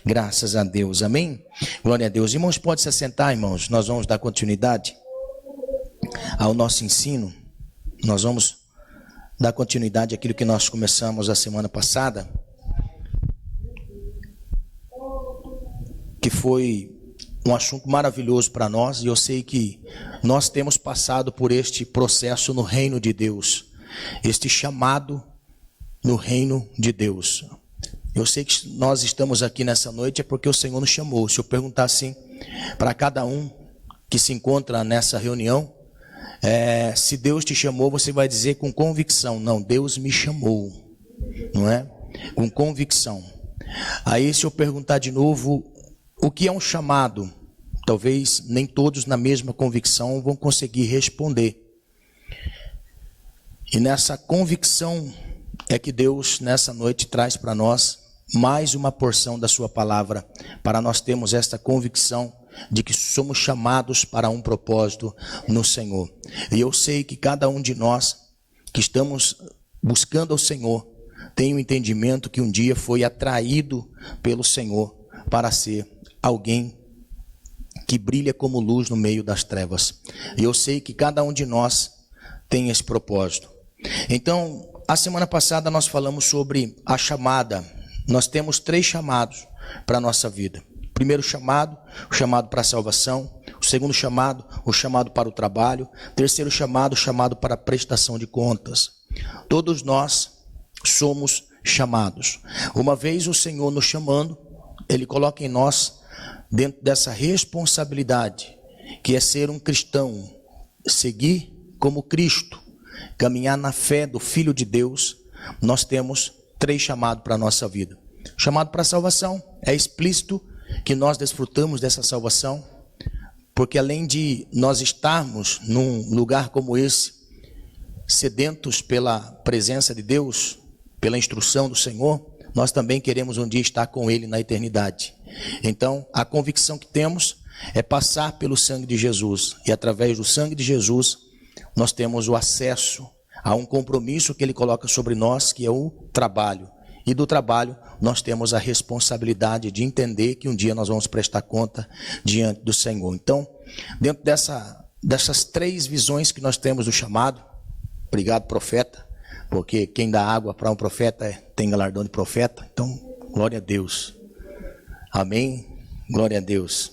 Graças a Deus, amém? Glória a Deus. Irmãos, pode se assentar, irmãos. Nós vamos dar continuidade ao nosso ensino. Nós vamos dar continuidade àquilo que nós começamos a semana passada, que foi um assunto maravilhoso para nós, e eu sei que nós temos passado por este processo no reino de Deus, este chamado no reino de Deus. Eu sei que nós estamos aqui nessa noite é porque o Senhor nos chamou. Se eu perguntar assim para cada um que se encontra nessa reunião, se Deus te chamou, você vai dizer com convicção: não, Deus me chamou, não é? Com convicção. Aí se eu perguntar de novo, o que é um chamado? Talvez nem todos na mesma convicção vão conseguir responder. E nessa convicção é que Deus nessa noite traz para nós mais uma porção da sua palavra, para nós termos esta convicção de que somos chamados para um propósito no Senhor. E eu sei que cada um de nós que estamos buscando ao Senhor tem o entendimento que um dia foi atraído pelo Senhor para ser alguém que brilha como luz no meio das trevas. E eu sei que cada um de nós tem esse propósito. Então, a semana passada nós falamos sobre a chamada. Nós temos 3 chamados para a nossa vida. O primeiro chamado, o chamado para a salvação. O segundo chamado, o chamado para o trabalho. O terceiro chamado, o chamado para a prestação de contas. Todos nós somos chamados. Uma vez o Senhor nos chamando, Ele coloca em nós, dentro dessa responsabilidade, que é ser um cristão, seguir como Cristo, caminhar na fé do Filho de Deus. Nós temos 3 chamados para a nossa vida. O chamado para a salvação é explícito que nós desfrutamos dessa salvação, porque além de nós estarmos num lugar como esse, sedentos pela presença de Deus, pela instrução do Senhor, nós também queremos um dia estar com Ele na eternidade. Então, a convicção que temos é passar pelo sangue de Jesus, e através do sangue de Jesus, nós temos o acesso a um compromisso que Ele coloca sobre nós, que é o trabalho. E do trabalho, nós temos a responsabilidade de entender que um dia nós vamos prestar conta diante do Senhor. Então, dentro dessas 3 visões que nós temos do chamado, obrigado, profeta, porque quem dá água para um profeta tem galardão de profeta. Então, glória a Deus. Amém? Glória a Deus.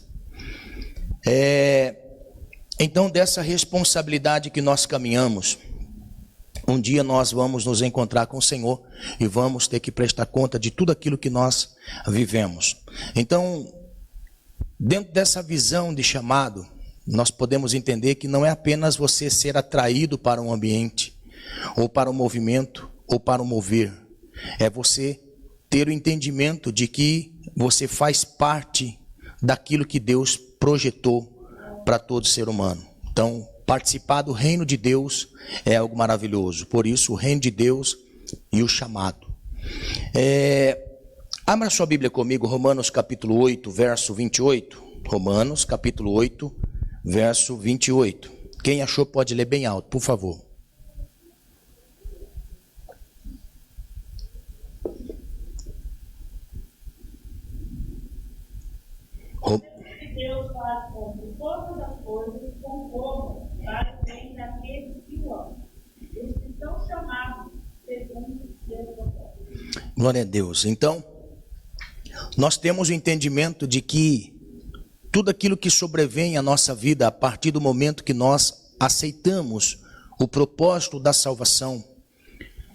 Então, dessa responsabilidade que nós caminhamos, um dia nós vamos nos encontrar com o Senhor e vamos ter que prestar conta de tudo aquilo que nós vivemos. Então, dentro dessa visão de chamado, nós podemos entender que não é apenas você ser atraído para um ambiente, ou para um movimento, ou para um mover. É você ter o entendimento de que você faz parte daquilo que Deus projetou para todo ser humano. Então, participar do reino de Deus é algo maravilhoso. Por isso, o reino de Deus e o chamado. Abra sua Bíblia comigo, Romanos capítulo 8, verso 28. Romanos capítulo 8, verso 28. Quem achou pode ler bem alto, por favor. Deus faz com que todas as coisas concorram para o bem daqueles que o amam, os que são chamados segundo o seu propósito. Glória a Deus. Então, nós temos o entendimento de que tudo aquilo que sobrevém à nossa vida, a partir do momento que nós aceitamos o propósito da salvação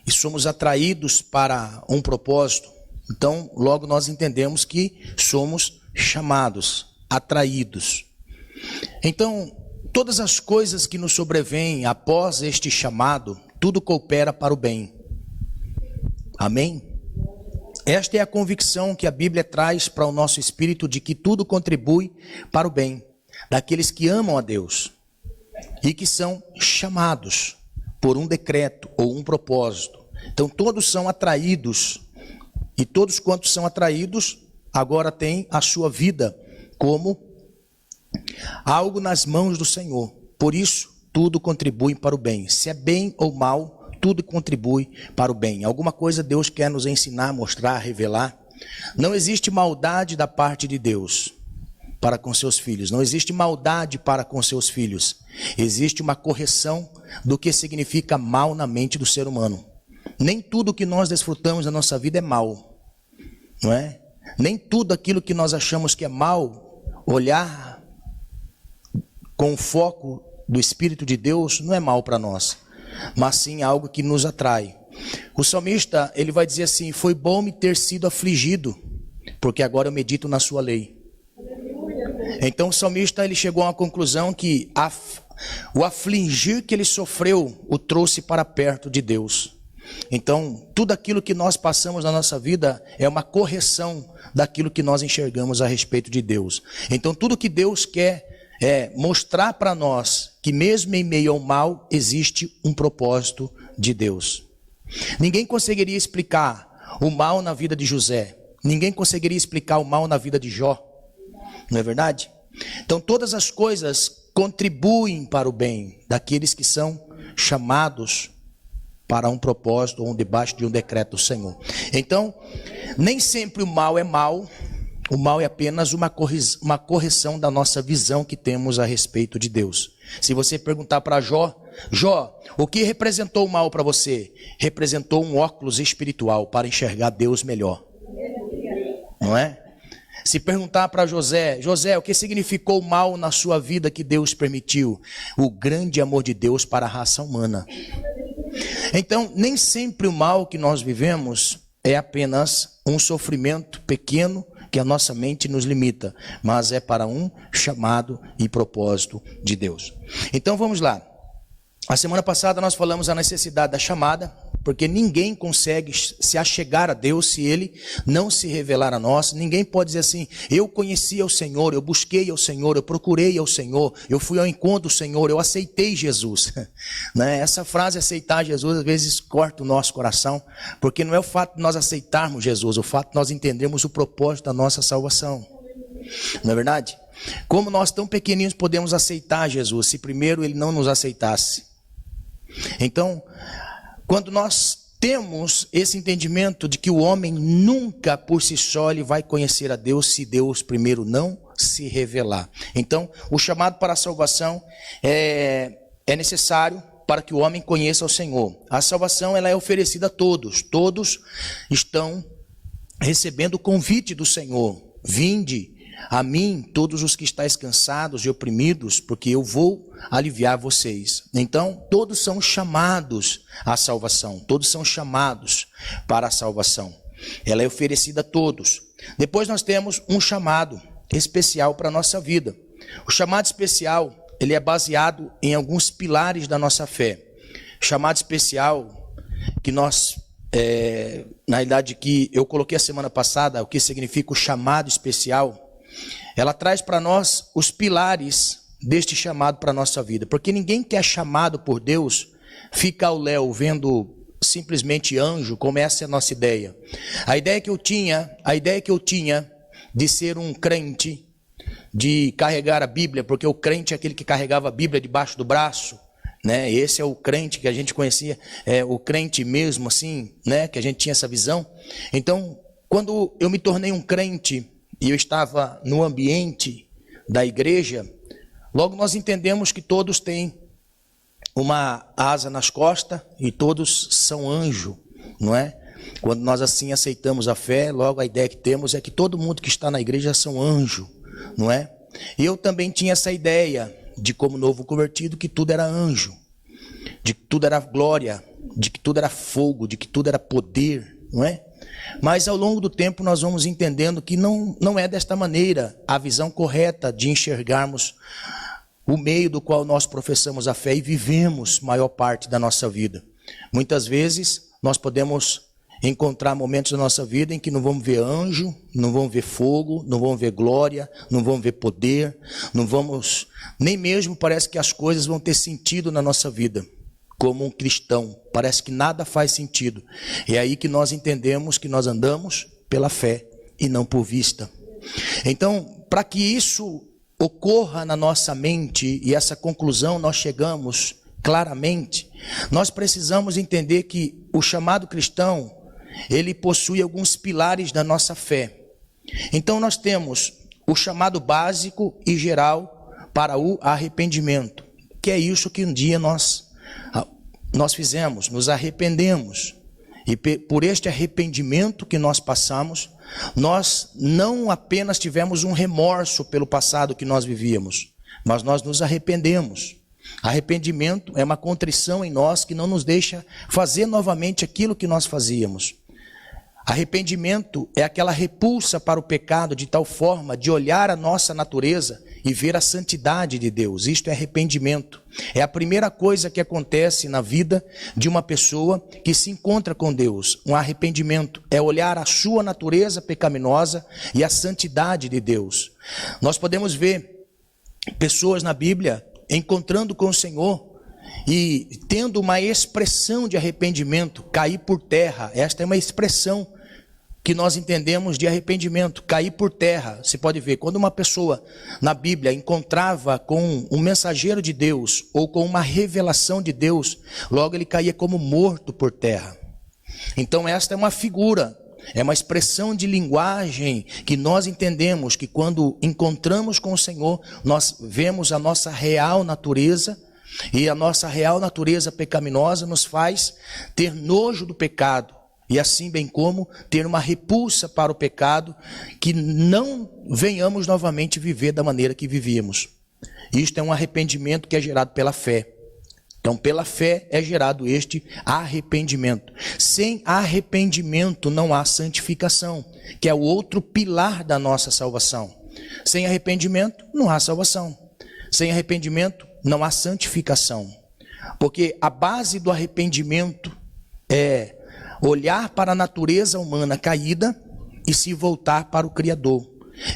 e somos atraídos para um propósito, então logo nós entendemos que somos chamados, atraídos. Então, todas as coisas que nos sobrevêm após este chamado, tudo coopera para o bem. Amém? Esta é a convicção que a Bíblia traz para o nosso espírito, de que tudo contribui para o bem daqueles que amam a Deus e que são chamados por um decreto ou um propósito. Então todos são atraídos, e todos quantos são atraídos agora têm a sua vida como algo nas mãos do Senhor. Por isso, tudo contribui para o bem. Se é bem ou mal, tudo contribui para o bem. Alguma coisa Deus quer nos ensinar, mostrar, revelar. Não existe maldade da parte de Deus para com seus filhos. Não existe maldade para com seus filhos. Existe uma correção do que significa mal na mente do ser humano. Nem tudo que nós desfrutamos na nossa vida é mal, não é? Nem tudo aquilo que nós achamos que é mal, olhar com o foco do Espírito de Deus não é mal para nós, mas sim algo que nos atrai. O salmista, ele vai dizer assim: foi bom me ter sido afligido, porque agora eu medito na sua lei. Então o salmista, ele chegou a uma conclusão que o afligir que ele sofreu o trouxe para perto de Deus. Então tudo aquilo que nós passamos na nossa vida é uma correção daquilo que nós enxergamos a respeito de Deus. Então tudo que Deus quer é mostrar para nós que mesmo em meio ao mal existe um propósito de Deus. Ninguém conseguiria explicar o mal na vida de José. Ninguém conseguiria explicar o mal na vida de Jó. Não é verdade? Então todas as coisas contribuem para o bem daqueles que são chamados para um propósito ou debaixo de um decreto do Senhor. Então, nem sempre o mal é mal. O mal é apenas uma correção da nossa visão que temos a respeito de Deus. Se você perguntar para Jó, o que representou o mal para você? Representou um óculos espiritual para enxergar Deus melhor. Não é? Se perguntar para José, o que significou o mal na sua vida que Deus permitiu? O grande amor de Deus para a raça humana. Então, nem sempre o mal que nós vivemos é apenas um sofrimento pequeno que a nossa mente nos limita, mas é para um chamado e propósito de Deus. Então vamos lá. A semana passada nós falamos a necessidade da chamada, porque ninguém consegue se achegar a Deus se Ele não se revelar a nós. Ninguém pode dizer assim: eu conheci o Senhor, eu busquei ao Senhor, eu procurei ao Senhor, eu fui ao encontro do Senhor, eu aceitei Jesus. Né? Essa frase, aceitar Jesus, às vezes corta o nosso coração, porque não é o fato de nós aceitarmos Jesus, o fato de nós entendermos o propósito da nossa salvação. Não é verdade? Como nós tão pequeninos podemos aceitar Jesus, se primeiro Ele não nos aceitasse? Então, quando nós temos esse entendimento de que o homem nunca por si só ele vai conhecer a Deus se Deus primeiro não se revelar. Então, o chamado para a salvação é necessário para que o homem conheça o Senhor. A salvação ela é oferecida a todos. Todos estão recebendo o convite do Senhor. Vinde a mim, todos os que estáis cansados e oprimidos, porque eu vou aliviar vocês. Então, todos são chamados à salvação. Todos são chamados para a salvação. Ela é oferecida a todos. Depois nós temos um chamado especial para a nossa vida. O chamado especial, ele é baseado em alguns pilares da nossa fé. Chamado especial que nós, na realidade que eu coloquei a semana passada, o que significa o chamado especial, ela traz para nós os pilares deste chamado para a nossa vida. Porque ninguém que é chamado por Deus fica ao léu vendo simplesmente anjo, como essa é a nossa ideia. A ideia que eu tinha de ser um crente, de carregar a Bíblia, porque o crente é aquele que carregava a Bíblia debaixo do braço, né? Esse é o crente que a gente conhecia, o crente mesmo assim, né? Que a gente tinha essa visão. Então, quando eu me tornei um crente e eu estava no ambiente da igreja, logo nós entendemos que todos têm uma asa nas costas e todos são anjo, não é? Quando nós assim aceitamos a fé, logo a ideia que temos é que todo mundo que está na igreja são anjo, não é? E eu também tinha essa ideia de, como novo convertido, que tudo era anjo, de que tudo era glória, de que tudo era fogo, de que tudo era poder, não é? Mas ao longo do tempo nós vamos entendendo que não é desta maneira a visão correta de enxergarmos o meio do qual nós professamos a fé e vivemos maior parte da nossa vida. Muitas vezes nós podemos encontrar momentos da nossa vida em que não vamos ver anjo, não vamos ver fogo, não vamos ver glória, não vamos ver poder, não vamos, nem mesmo parece que as coisas vão ter sentido na nossa vida. Como um cristão, parece que nada faz sentido. É aí que nós entendemos que nós andamos pela fé e não por vista. Então, para que isso ocorra na nossa mente e essa conclusão nós chegamos claramente, nós precisamos entender que o chamado cristão ele possui alguns pilares da nossa fé. Então nós temos o chamado básico e geral para o arrependimento, que é isso que um dia nós fizemos, nos arrependemos. E por este arrependimento que nós passamos, nós não apenas tivemos um remorso pelo passado que nós vivíamos, mas nós nos arrependemos. Arrependimento é uma contrição em nós que não nos deixa fazer novamente aquilo que nós fazíamos. Arrependimento é aquela repulsa para o pecado de tal forma de olhar a nossa natureza e ver a santidade de Deus. Isto é arrependimento. É a primeira coisa que acontece na vida de uma pessoa que se encontra com Deus. Um arrependimento é olhar a sua natureza pecaminosa e a santidade de Deus. Nós podemos ver pessoas na Bíblia encontrando com o Senhor e tendo uma expressão de arrependimento, cair por terra. Esta é uma expressão que nós entendemos de arrependimento, cair por terra. Você pode ver, quando uma pessoa na Bíblia encontrava com um mensageiro de Deus ou com uma revelação de Deus, logo ele caía como morto por terra. Então esta é uma figura, é uma expressão de linguagem que nós entendemos que quando encontramos com o Senhor, nós vemos a nossa real natureza, e a nossa real natureza pecaminosa nos faz ter nojo do pecado, e assim bem como ter uma repulsa para o pecado, que não venhamos novamente viver da maneira que vivíamos. Isto é um arrependimento que é gerado pela fé. Então, pela fé é gerado este arrependimento. Sem arrependimento não há santificação, que é o outro pilar da nossa salvação. Sem arrependimento não há salvação. Sem arrependimento não há santificação. Porque a base do arrependimento é olhar para a natureza humana caída e se voltar para o Criador.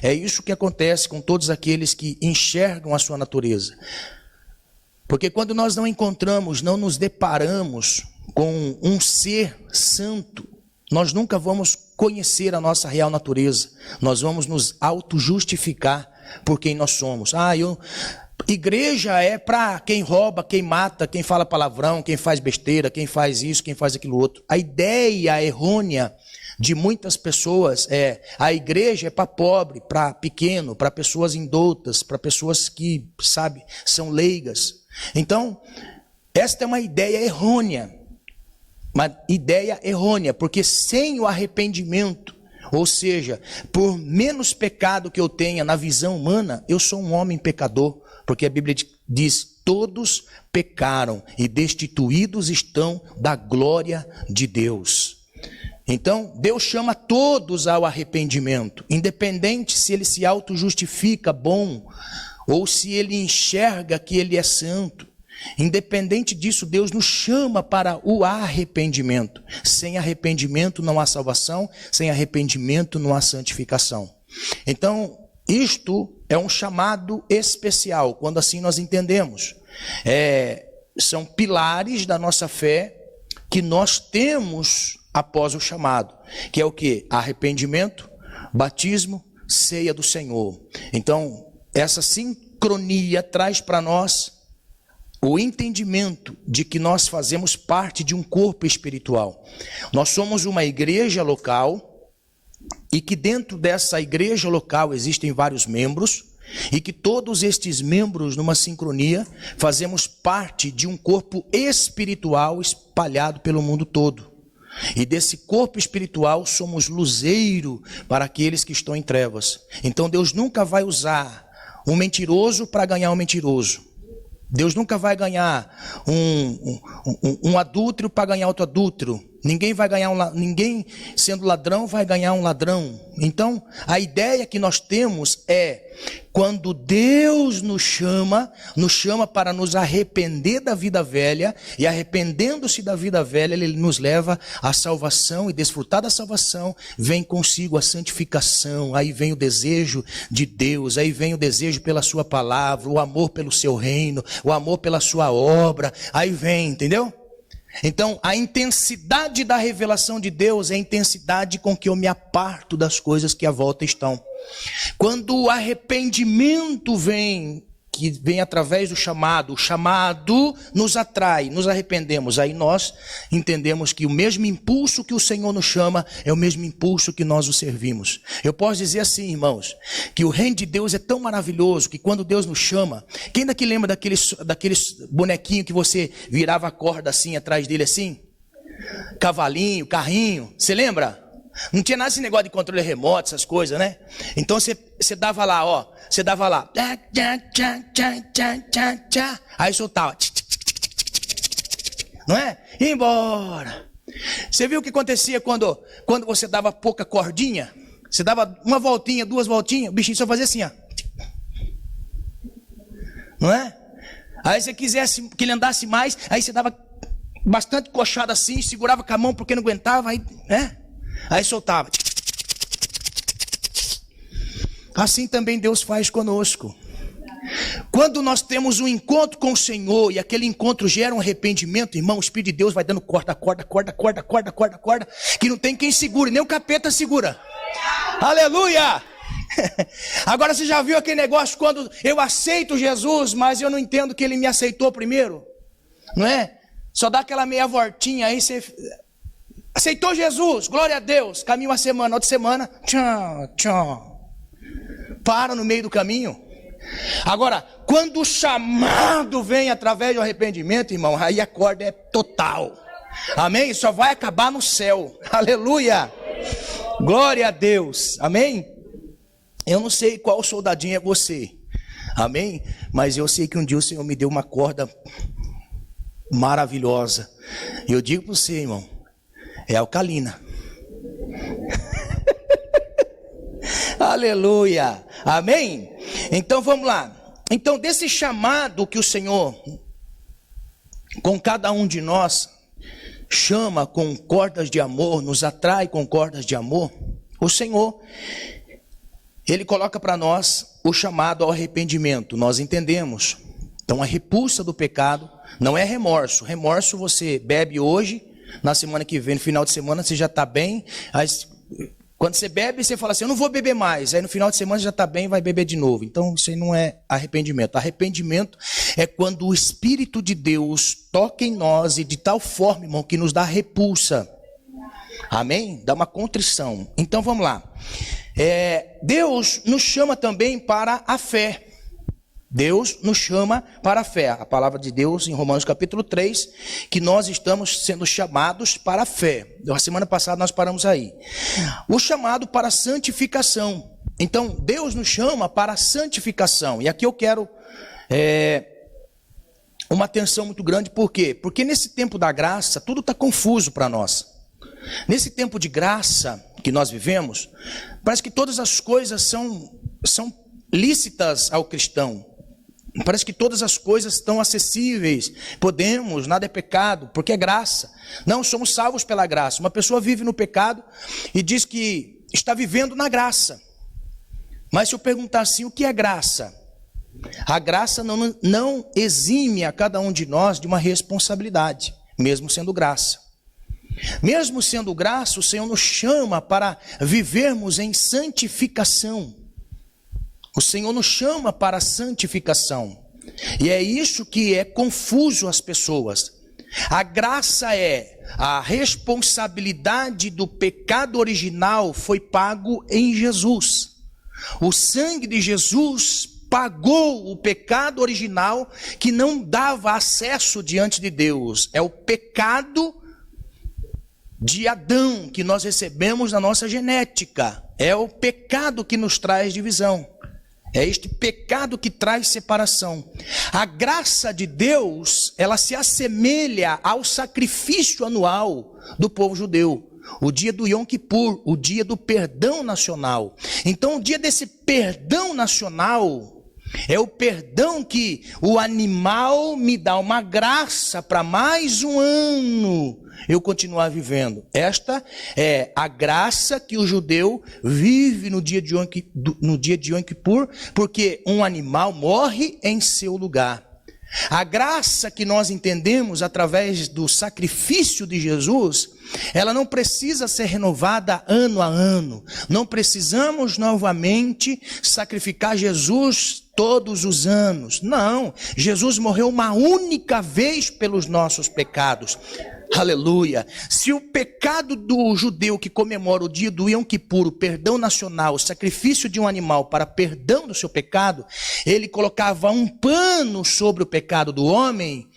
É isso que acontece com todos aqueles que enxergam a sua natureza. Porque quando nós não encontramos, não nos deparamos com um ser santo, nós nunca vamos conhecer a nossa real natureza. Nós vamos nos auto-justificar por quem nós somos. Igreja é para quem rouba, quem mata, quem fala palavrão, quem faz besteira, quem faz isso, quem faz aquilo outro. A ideia errônea de muitas pessoas a igreja é para pobre, para pequeno, para pessoas indoutas, para pessoas que, são leigas. Então, esta é uma ideia errônea. Uma ideia errônea, porque sem o arrependimento, ou seja, por menos pecado que eu tenha na visão humana, eu sou um homem pecador. Porque a Bíblia diz, todos pecaram e destituídos estão da glória de Deus. Então, Deus chama todos ao arrependimento, independente se ele se auto-justifica bom, ou se ele enxerga que ele é santo. Independente disso, Deus nos chama para o arrependimento. Sem arrependimento não há salvação, sem arrependimento não há santificação. Então, isto é um chamado especial, quando assim nós entendemos. São pilares da nossa fé que nós temos após o chamado, que é o quê? Arrependimento, batismo, ceia do Senhor. Então, essa sincronia traz para nós o entendimento de que nós fazemos parte de um corpo espiritual. Nós somos uma igreja local, e que dentro dessa igreja local existem vários membros, e que todos estes membros, numa sincronia, fazemos parte de um corpo espiritual espalhado pelo mundo todo. E desse corpo espiritual somos luzeiro para aqueles que estão em trevas. Então Deus nunca vai usar um mentiroso para ganhar um mentiroso. Deus nunca vai ganhar um adúltero para ganhar outro adúltero. Ninguém sendo ladrão vai ganhar um ladrão. Então, a ideia que nós temos é, quando Deus nos chama para nos arrepender da vida velha, e arrependendo-se da vida velha, Ele nos leva à salvação, e desfrutar da salvação, vem consigo a santificação, aí vem o desejo de Deus, aí vem o desejo pela sua palavra, o amor pelo seu reino, o amor pela sua obra, aí vem, entendeu? Então, a intensidade da revelação de Deus é a intensidade com que eu me aparto das coisas que à volta estão. Quando o arrependimento vem, que vem através do chamado. O chamado nos atrai, nos arrependemos. Aí nós entendemos que o mesmo impulso que o Senhor nos chama é o mesmo impulso que nós o servimos. Eu posso dizer assim, irmãos, que o reino de Deus é tão maravilhoso que quando Deus nos chama, quem daqui lembra daqueles bonequinhos que você virava a corda assim atrás dele assim? Cavalinho, carrinho, você lembra? Não tinha nada desse negócio de controle remoto, essas coisas, né? Então você dava lá, ó. Você dava lá. Aí soltava. Não é? Ia embora. Você viu o que acontecia quando você dava pouca cordinha? Você dava uma voltinha, 2 voltinhas, o bichinho só fazia assim, ó. Não é? Aí você quisesse que ele andasse mais, aí você dava bastante coxada assim, segurava com a mão porque não aguentava, aí, né? Aí soltava. Assim também Deus faz conosco. Quando nós temos um encontro com o Senhor e aquele encontro gera um arrependimento, irmão, o Espírito de Deus vai dando corda, que não tem quem segure, nem o capeta segura. Aleluia! Agora você já viu aquele negócio quando eu aceito Jesus, mas eu não entendo que ele me aceitou primeiro? Não é? Só dá aquela meia voltinha aí, você aceitou Jesus, glória a Deus, caminho uma semana, outra semana, para no meio do caminho. Agora, quando o chamado vem através do arrependimento, irmão, aí a corda é total. Amém? Só vai acabar no céu. Aleluia! Glória a Deus. Amém? Eu não sei qual soldadinho é você. Amém? Mas eu sei que um dia o Senhor me deu uma corda maravilhosa. E eu digo para você, irmão, é alcalina. Aleluia. Amém? Então vamos lá. Então desse chamado que o Senhor, com cada um de nós, chama com cordas de amor, nos atrai com cordas de amor, o Senhor, Ele coloca para nós o chamado ao arrependimento. Nós entendemos. Então a repulsa do pecado não é remorso. Remorso você bebe hoje, na semana que vem, no final de semana você já está bem. Aí, quando você bebe, você fala assim, eu não vou beber mais. Aí no final de semana já está bem, vai beber de novo. Então isso aí não é arrependimento. Arrependimento é quando o Espírito de Deus toca em nós e de tal forma, irmão, que nos dá repulsa. Amém? Dá uma contrição. Então vamos lá. Deus nos chama também para a fé. Deus nos chama para a fé. A palavra de Deus em Romanos capítulo 3, que nós estamos sendo chamados para a fé. A semana passada nós paramos aí. O chamado para a santificação. Então, Deus nos chama para a santificação. E aqui eu quero uma atenção muito grande. Por quê? Porque nesse tempo da graça, tudo está confuso para nós. Nesse tempo de graça que nós vivemos, parece que todas as coisas são lícitas ao cristão. Parece que todas as coisas estão acessíveis, podemos, nada é pecado, porque é graça. Não, somos salvos pela graça. Uma pessoa vive no pecado e diz que está vivendo na graça. Mas se eu perguntar assim, o que é graça? A graça não exime a cada um de nós de uma responsabilidade, mesmo sendo graça. Mesmo sendo graça, o Senhor nos chama para vivermos em santificação. O Senhor nos chama para a santificação. E é isso que é confuso às pessoas. A graça é a responsabilidade do pecado original foi pago em Jesus. O sangue de Jesus pagou o pecado original que não dava acesso diante de Deus. É o pecado de Adão que nós recebemos na nossa genética. É o pecado que nos traz divisão. É este pecado que traz separação. A graça de Deus, ela se assemelha ao sacrifício anual do povo judeu. O dia do Yom Kippur, o dia do perdão nacional. Então o dia desse perdão nacional é o perdão que o animal me dá uma graça para mais um ano eu continuar vivendo. Esta é a graça que o judeu vive no dia de Yom Kippur, porque um animal morre em seu lugar. A graça que nós entendemos através do sacrifício de Jesus, ela não precisa ser renovada ano a ano. Não precisamos novamente sacrificar Jesus todos os anos. Não, Jesus morreu uma única vez pelos nossos pecados. Aleluia. Se o pecado do judeu que comemora o dia do Yom Kippur, o perdão nacional, o sacrifício de um animal para perdão do seu pecado, ele colocava um pano sobre o pecado do homem,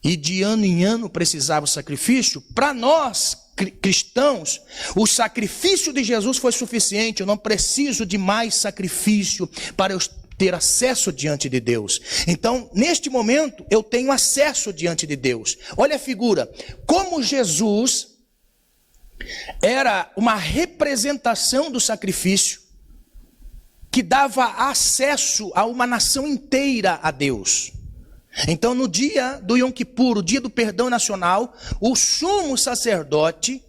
e de ano em ano precisava o sacrifício, para nós cristãos, o sacrifício de Jesus foi suficiente. Eu não preciso de mais sacrifício para eu ter acesso diante de Deus. Então, neste momento, eu tenho acesso diante de Deus. Olha a figura, como Jesus era uma representação do sacrifício que dava acesso a uma nação inteira a Deus. Então, no dia do Yom Kippur, o dia do perdão nacional, o sumo sacerdote,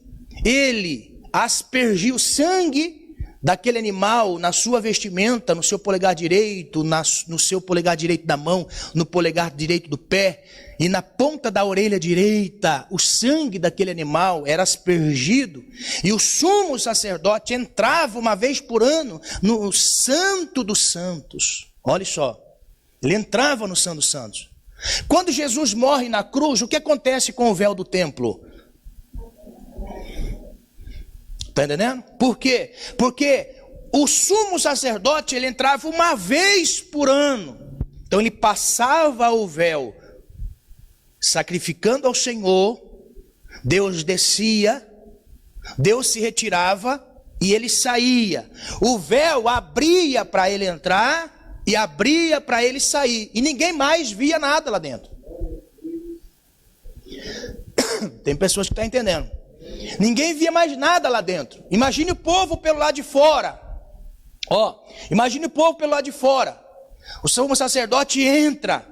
ele aspergiu sangue daquele animal na sua vestimenta, no seu polegar direito, no seu polegar direito da mão, no polegar direito do pé, e na ponta da orelha direita, o sangue daquele animal era aspergido, e o sumo sacerdote entrava uma vez por ano no Santo dos Santos. Olha só, ele entrava no Santo dos Santos. Quando Jesus morre na cruz, o que acontece com o véu do templo? Está entendendo? Por quê? Porque o sumo sacerdote, ele entrava uma vez por ano. Então ele passava o véu, sacrificando ao Senhor. Deus descia, Deus se retirava e ele saía. O véu abria para ele entrar e abria para ele sair. E ninguém mais via nada lá dentro. Tem pessoas que estão entendendo. Ninguém via mais nada lá dentro. Imagine o povo pelo lado de fora. Imagine o povo pelo lado de fora. O sumo sacerdote entra.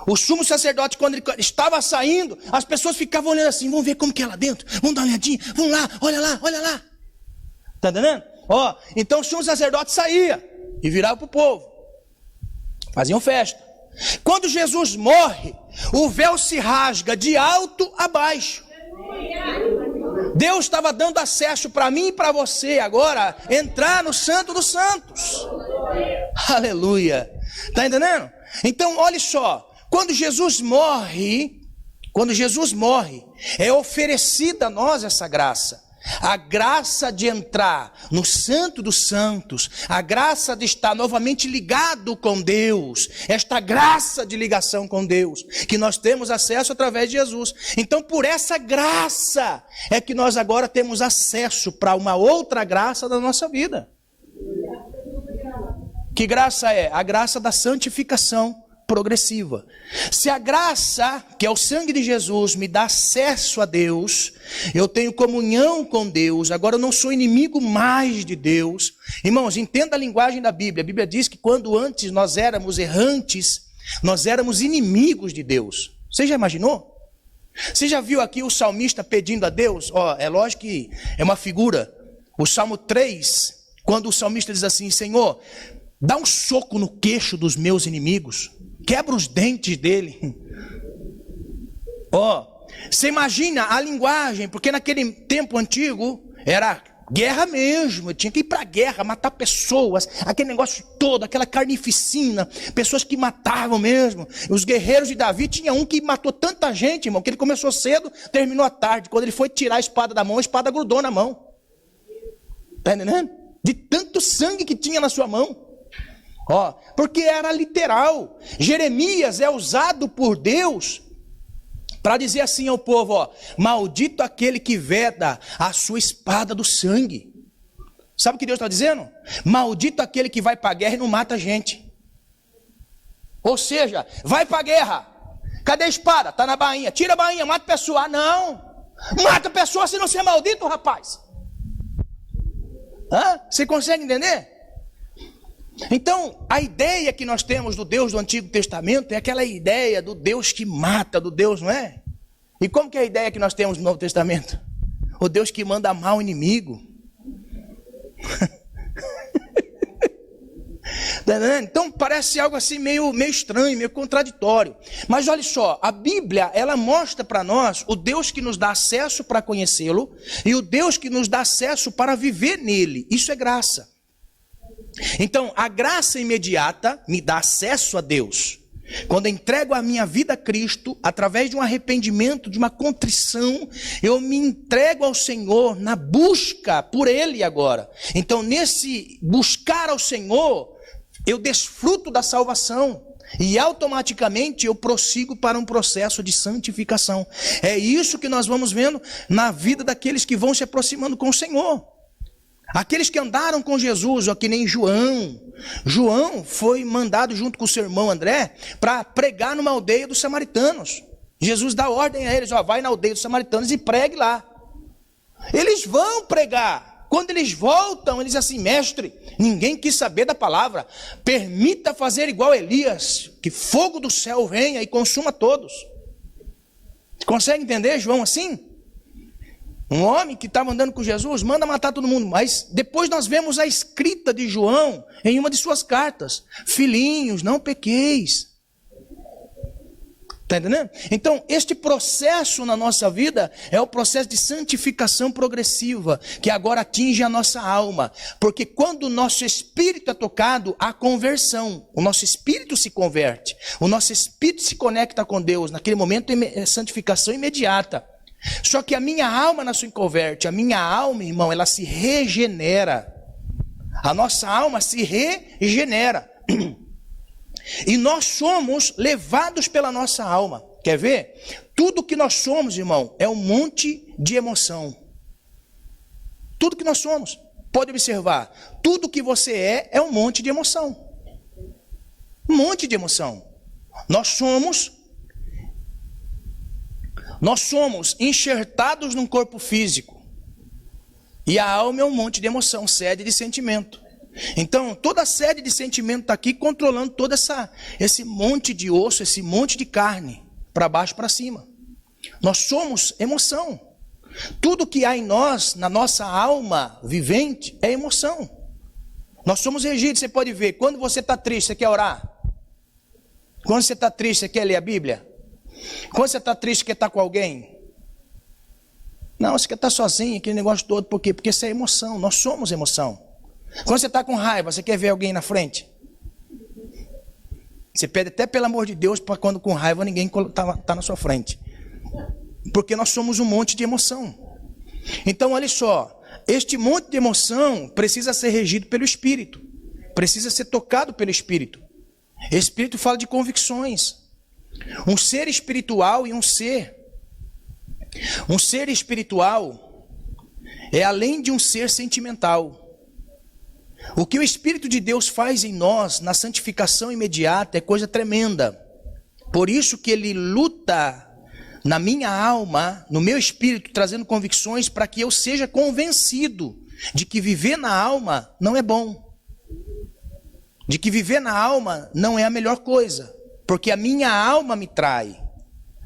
O sumo sacerdote, quando ele estava saindo, as pessoas ficavam olhando assim, vamos ver como que é lá dentro, vamos dar uma olhadinha, vamos lá, olha lá, olha lá. Está entendendo? Então o sumo sacerdote saía e virava para o povo. Faziam festa. Quando Jesus morre, o véu se rasga de alto a baixo. Deus estava dando acesso para mim e para você agora entrar no Santo dos Santos. Aleluia. Está entendendo? Então, olha só. Quando Jesus morre, é oferecida a nós essa graça. A graça de entrar no Santo dos Santos, a graça de estar novamente ligado com Deus, esta graça de ligação com Deus, que nós temos acesso através de Jesus. Então, por essa graça, é que nós agora temos acesso para uma outra graça da nossa vida. Que graça é? A graça da santificação progressiva. Se a graça, que é o sangue de Jesus, me dá acesso a Deus, eu tenho comunhão com Deus, agora eu não sou inimigo mais de Deus. Irmãos, entenda a linguagem da Bíblia. A Bíblia diz que quando antes nós éramos errantes, nós éramos inimigos de Deus. Você já imaginou? Você já viu aqui o salmista pedindo a Deus? É lógico que é uma figura. O Salmo 3, quando o salmista diz assim, Senhor, dá um soco no queixo dos meus inimigos, quebra os dentes dele. Você imagina a linguagem, porque naquele tempo antigo era guerra mesmo, tinha que ir para a guerra, matar pessoas, aquele negócio todo, aquela carnificina, pessoas que matavam mesmo. Os guerreiros de Davi, tinha um que matou tanta gente, irmão, que ele começou cedo, terminou à tarde. Quando ele foi tirar a espada da mão, a espada grudou na mão. Está entendendo? De tanto sangue que tinha na sua mão. Porque era literal. Jeremias é usado por Deus para dizer assim ao povo, maldito aquele que veda a sua espada do sangue. Sabe o que Deus está dizendo? Maldito aquele que vai para a guerra e não mata gente. Ou seja, vai para a guerra. Cadê a espada? Está na bainha. Tira a bainha, mata a pessoa. Não. Mata a pessoa se não ser maldito, rapaz. Você consegue entender? Então, a ideia que nós temos do Deus do Antigo Testamento é aquela ideia do Deus que mata, do Deus, não é? E como que é a ideia que nós temos no Novo Testamento? O Deus que manda amar o inimigo. Então parece algo assim meio estranho, meio contraditório. Mas olha só, a Bíblia, ela mostra para nós o Deus que nos dá acesso para conhecê-lo e o Deus que nos dá acesso para viver nele. Isso é graça. Então, a graça imediata me dá acesso a Deus. Quando eu entrego a minha vida a Cristo, através de um arrependimento, de uma contrição, eu me entrego ao Senhor na busca por Ele agora. Então, nesse buscar ao Senhor, eu desfruto da salvação. E automaticamente eu prossigo para um processo de santificação. É isso que nós vamos vendo na vida daqueles que vão se aproximando com o Senhor. Aqueles que andaram com Jesus, ó, que nem João. João foi mandado junto com o seu irmão André para pregar numa aldeia dos samaritanos. Jesus dá ordem a eles, ó, vai na aldeia dos samaritanos e pregue lá. Eles vão pregar. Quando eles voltam, eles dizem assim, mestre, ninguém quis saber da palavra. Permita fazer igual Elias, que fogo do céu venha e consuma todos. Consegue entender, João, assim? Um homem que estava andando com Jesus, manda matar todo mundo. Mas depois nós vemos a escrita de João em uma de suas cartas. Filhinhos, não pequeis. Está entendendo? Então, este processo na nossa vida é o processo de santificação progressiva, que agora atinge a nossa alma. Porque quando o nosso espírito é tocado, há conversão. O nosso espírito se converte. O nosso espírito se conecta com Deus. Naquele momento é santificação imediata. Só que a minha alma não se converte, a minha alma, irmão, ela se regenera. A nossa alma se regenera. E nós somos levados pela nossa alma. Quer ver? Tudo que nós somos, irmão, é um monte de emoção. Tudo que nós somos. Pode observar. Tudo que você é um monte de emoção. Um monte de emoção. Nós somos enxertados num corpo físico. E a alma é um monte de emoção, sede de sentimento. Então, toda a sede de sentimento está aqui controlando todo esse monte de osso, esse monte de carne, para baixo para cima. Nós somos emoção. Tudo que há em nós, na nossa alma vivente, é emoção. Nós somos regidos, você pode ver. Quando você está triste, você quer orar? Quando você está triste, você quer ler a Bíblia? Quando você está triste, quer estar com alguém? Não, você quer estar sozinho, aquele negócio todo. Por quê? Porque isso é emoção, nós somos emoção. Quando você está com raiva, você quer ver alguém na frente? Você pede até pelo amor de Deus, para quando com raiva ninguém está na sua frente. Porque nós somos um monte de emoção. Então, olha só, este monte de emoção precisa ser regido pelo Espírito. Precisa ser tocado pelo Espírito. Espírito fala de convicções. Um ser espiritual e um ser espiritual é além de um ser sentimental. O que o Espírito de Deus faz em nós, na santificação imediata, é coisa tremenda. Por isso que ele luta na minha alma, no meu espírito, trazendo convicções para que eu seja convencido de que viver na alma não é bom. De que viver na alma não é a melhor coisa. Porque a minha alma me trai.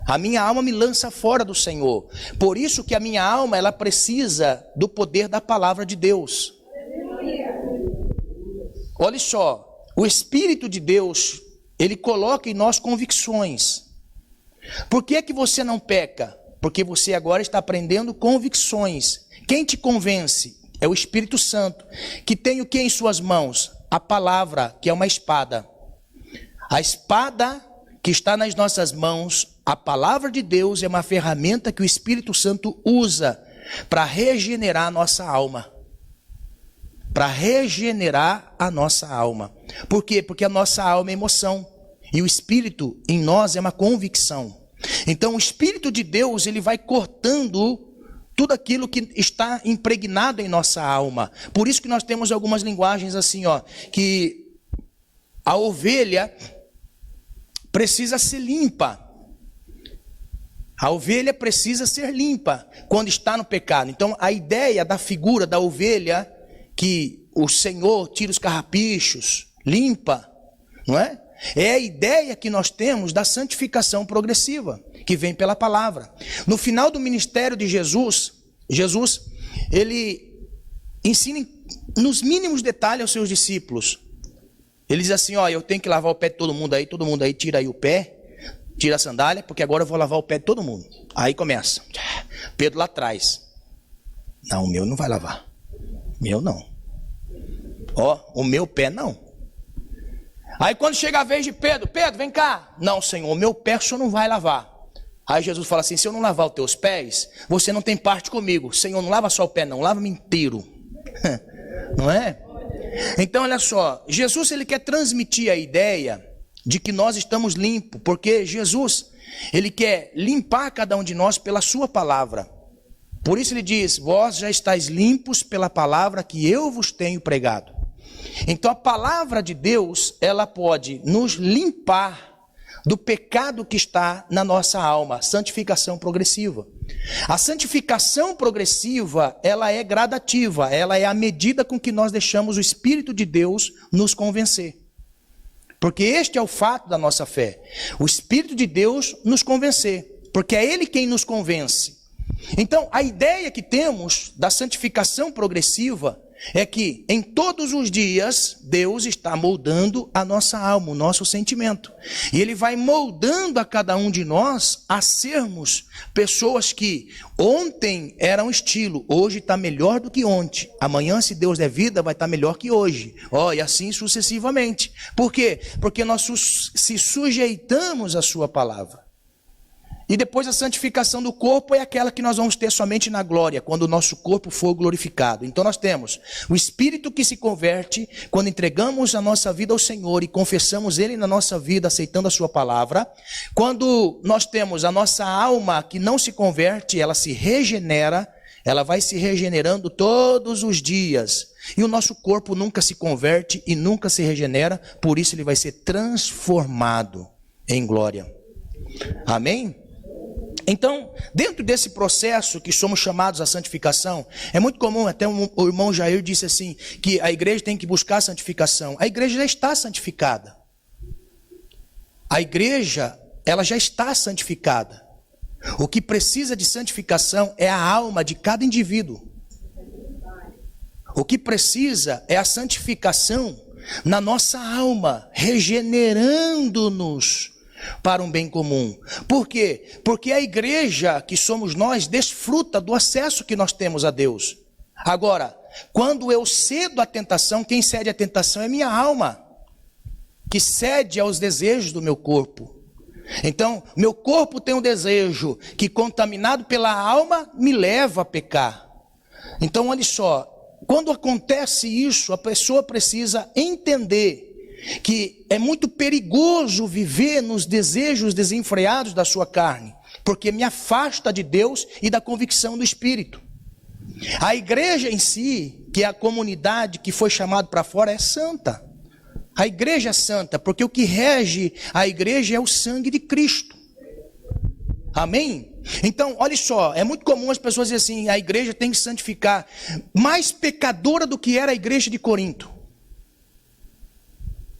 A minha alma me lança fora do Senhor. Por isso que a minha alma, ela precisa do poder da palavra de Deus. Olha só, o Espírito de Deus, ele coloca em nós convicções. Por que é que você não peca? Porque você agora está aprendendo convicções. Quem te convence? É o Espírito Santo, que tem o que em suas mãos? A palavra, que é uma espada. A espada que está nas nossas mãos, a palavra de Deus, é uma ferramenta que o Espírito Santo usa para regenerar a nossa alma. Para regenerar a nossa alma. Por quê? Porque a nossa alma é emoção. E o Espírito em nós é uma convicção. Então o Espírito de Deus, ele vai cortando tudo aquilo que está impregnado em nossa alma. Por isso que nós temos algumas linguagens assim, ó, que a ovelha precisa ser limpa. A ovelha precisa ser limpa quando está no pecado. Então a ideia da figura da ovelha, que o Senhor tira os carrapichos, limpa, não é? É a ideia que nós temos da santificação progressiva, que vem pela palavra. No final do ministério de Jesus, ele ensina nos mínimos detalhes aos seus discípulos Ele diz assim, ó, eu tenho que lavar o pé de todo mundo aí tira aí o pé, tira a sandália, porque agora eu vou lavar o pé de todo mundo. Aí começa. Pedro lá atrás. Não, o meu não vai lavar. Meu não. Ó, o meu pé não. Aí quando chega a vez de Pedro, Pedro, vem cá. Não, Senhor, o meu pé o Senhor não vai lavar. Aí Jesus fala assim, se eu não lavar os teus pés, você não tem parte comigo. Senhor, não lava só o pé não, lava-me inteiro. Não é? Então, olha só, Jesus ele quer transmitir a ideia de que nós estamos limpos, porque Jesus, ele quer limpar cada um de nós pela sua palavra. Por isso ele diz, vós já estáis limpos pela palavra que eu vos tenho pregado. Então a palavra de Deus, ela pode nos limpar do pecado que está na nossa alma, santificação progressiva. A santificação progressiva, ela é gradativa, ela é à medida com que nós deixamos o Espírito de Deus nos convencer. Porque este é o fato da nossa fé, o Espírito de Deus nos convencer, porque é Ele quem nos convence. Então, a ideia que temos da santificação progressiva é que em todos os dias Deus está moldando a nossa alma, o nosso sentimento. E Ele vai moldando a cada um de nós a sermos pessoas que ontem eram estilo, hoje está melhor do que ontem. Amanhã, se Deus der vida, vai estar melhor que hoje. E assim sucessivamente. Por quê? Porque nós se sujeitamos à sua palavra. E depois a santificação do corpo é aquela que nós vamos ter somente na glória, quando o nosso corpo for glorificado. Então nós temos o Espírito que se converte quando entregamos a nossa vida ao Senhor e confessamos Ele na nossa vida, aceitando a sua palavra. Quando nós temos a nossa alma que não se converte, ela se regenera, ela vai se regenerando todos os dias. E o nosso corpo nunca se converte e nunca se regenera, por isso ele vai ser transformado em glória. Amém? Então, dentro desse processo que somos chamados à santificação, é muito comum, até o irmão Jair disse assim, que a igreja tem que buscar a santificação. A igreja já está santificada. A igreja, ela já está santificada. O que precisa de santificação é a alma de cada indivíduo. O que precisa é a santificação na nossa alma, regenerando-nos para um bem comum. Por quê? Porque a igreja que somos nós desfruta do acesso que nós temos a Deus. Agora, quando eu cedo à tentação, quem cede à tentação é minha alma, que cede aos desejos do meu corpo. Então, meu corpo tem um desejo que, contaminado pela alma, me leva a pecar. Então, olha só, quando acontece isso, a pessoa precisa entender que é muito perigoso viver nos desejos desenfreados da sua carne, porque me afasta de Deus e da convicção do Espírito. A igreja em si, que é a comunidade que foi chamada para fora, é santa. A igreja é santa, porque o que rege a igreja é o sangue de Cristo. Amém? Então, olha só, é muito comum as pessoas dizerem assim, a igreja tem que santificar. Mais pecadora do que era a igreja de Corinto.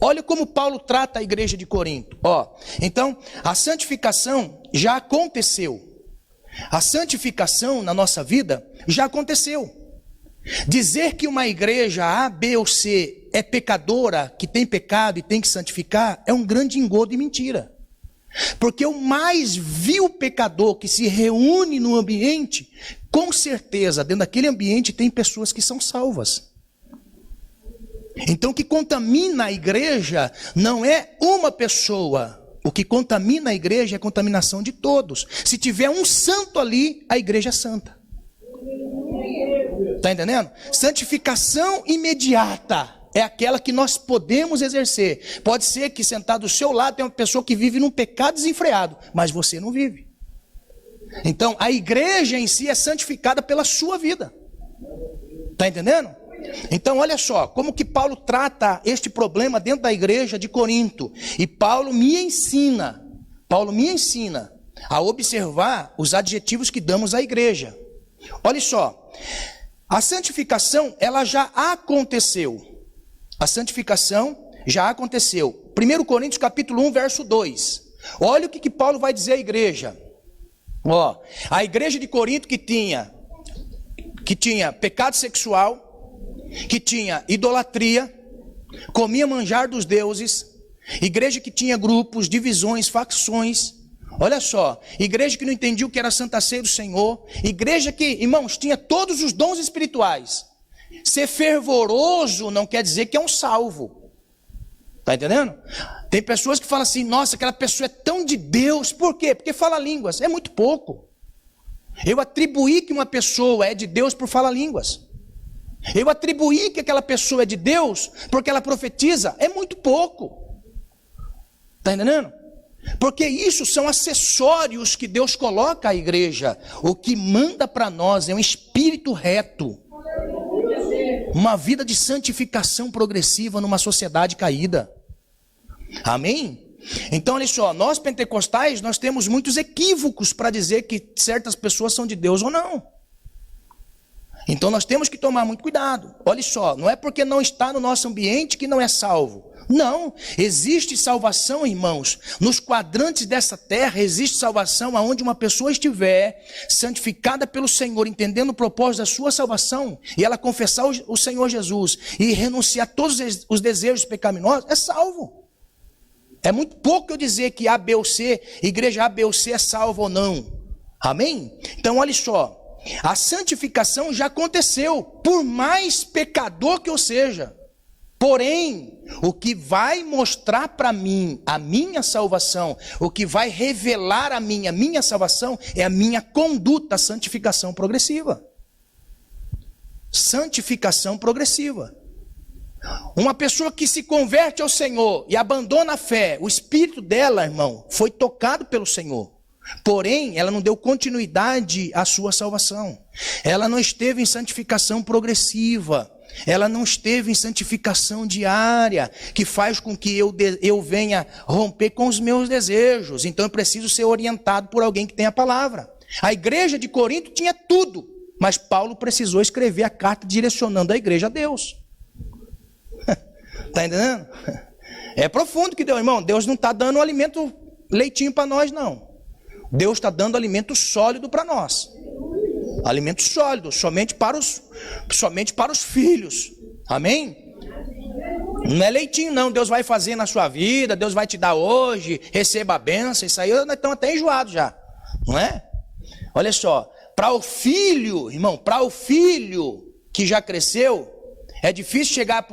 Olha como Paulo trata a igreja de Corinto. Então, a santificação já aconteceu. A santificação na nossa vida já aconteceu. Dizer que uma igreja A, B ou C é pecadora, que tem pecado e tem que santificar, é um grande engodo e mentira. Porque o mais vil pecador que se reúne no ambiente, com certeza, dentro daquele ambiente tem pessoas que são salvas. Então o que contamina a igreja não é uma pessoa. O que contamina a igreja é a contaminação de todos. Se tiver um santo ali, a igreja é santa. Está entendendo? Santificação imediata é aquela que nós podemos exercer. Pode ser que sentado do seu lado tem uma pessoa que vive num pecado desenfreado, mas você não vive. Então a igreja em si é santificada pela sua vida. Está entendendo? Então olha só, como que Paulo trata este problema dentro da igreja de Corinto. E Paulo me ensina a observar os adjetivos que damos à igreja. Olha só, a santificação, ela já aconteceu. A santificação já aconteceu. 1 Coríntios capítulo 1, verso 2. Olha o que Paulo vai dizer à igreja. A igreja de Corinto que tinha pecado sexual, que tinha idolatria, comia manjar dos deuses, igreja que tinha grupos, divisões, facções. Olha só, igreja que não entendia o que era a Santa Ceia do Senhor, igreja que, irmãos, tinha todos os dons espirituais. Ser fervoroso não quer dizer que é um salvo. Está entendendo? Tem pessoas que falam assim, nossa, aquela pessoa é tão de Deus. Por quê? Porque fala línguas. É muito pouco. Eu atribuí que uma pessoa é de Deus por falar línguas. Eu atribuí que aquela pessoa é de Deus porque ela profetiza. É muito pouco. Está entendendo? Porque isso são acessórios que Deus coloca à igreja. O que manda para nós é um espírito reto. Uma vida de santificação progressiva numa sociedade caída. Amém? Então, olha só, nós pentecostais, nós temos muitos equívocos para dizer que certas pessoas são de Deus ou não. Então, nós temos que tomar muito cuidado. Olha só, não é porque não está no nosso ambiente que não é salvo. Não, existe salvação, irmãos. Nos quadrantes dessa terra existe salvação aonde uma pessoa estiver santificada pelo Senhor, entendendo o propósito da sua salvação, e ela confessar o Senhor Jesus e renunciar a todos os desejos pecaminosos, é salvo. É muito pouco eu dizer que A, B ou C, igreja A, B ou C é salva ou não. Amém? Então olha só, a santificação já aconteceu, por mais pecador que eu seja. Porém, o que vai mostrar para mim a minha salvação, o que vai revelar a minha salvação, é a minha conduta, santificação progressiva. Santificação progressiva. Uma pessoa que se converte ao Senhor e abandona a fé, o espírito dela, irmão, foi tocado pelo Senhor. Porém, ela não deu continuidade à sua salvação. Ela não esteve em santificação progressiva. Ela não esteve em santificação diária, que faz com que eu venha romper com os meus desejos. Então eu preciso ser orientado por alguém que tem a palavra. A igreja de Corinto tinha tudo, mas Paulo precisou escrever a carta direcionando a igreja a Deus. Está entendendo? É profundo que Deus, irmão, Deus não está dando alimento leitinho para nós, não. Deus está dando alimento sólido para nós. Alimento sólido, somente para os filhos. Amém? Não é leitinho não, Deus vai fazer na sua vida, Deus vai te dar hoje, receba a bênção, isso aí nós estamos até enjoados já. Não é? Olha só, para o filho que já cresceu, é difícil chegar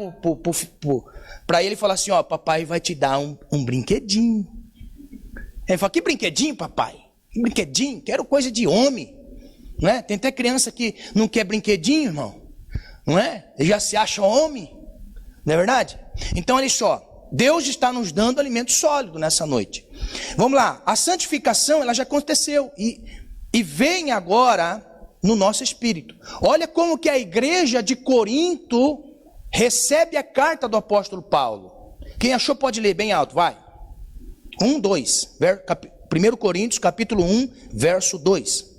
para ele e falar assim, ó, papai vai te dar um brinquedinho. Ele fala, que brinquedinho, papai? Que brinquedinho? Quero coisa de homem. Não é? Tem até criança que não quer brinquedinho, irmão. Não é? Ele já se acha homem. Não é verdade? Então, olha só. Deus está nos dando alimento sólido nessa noite. Vamos lá. A santificação, ela já aconteceu. E vem agora no nosso espírito. Olha como que a igreja de Corinto recebe a carta do apóstolo Paulo. Quem achou pode ler bem alto, vai. 2. 1 Coríntios, capítulo 1, verso 2.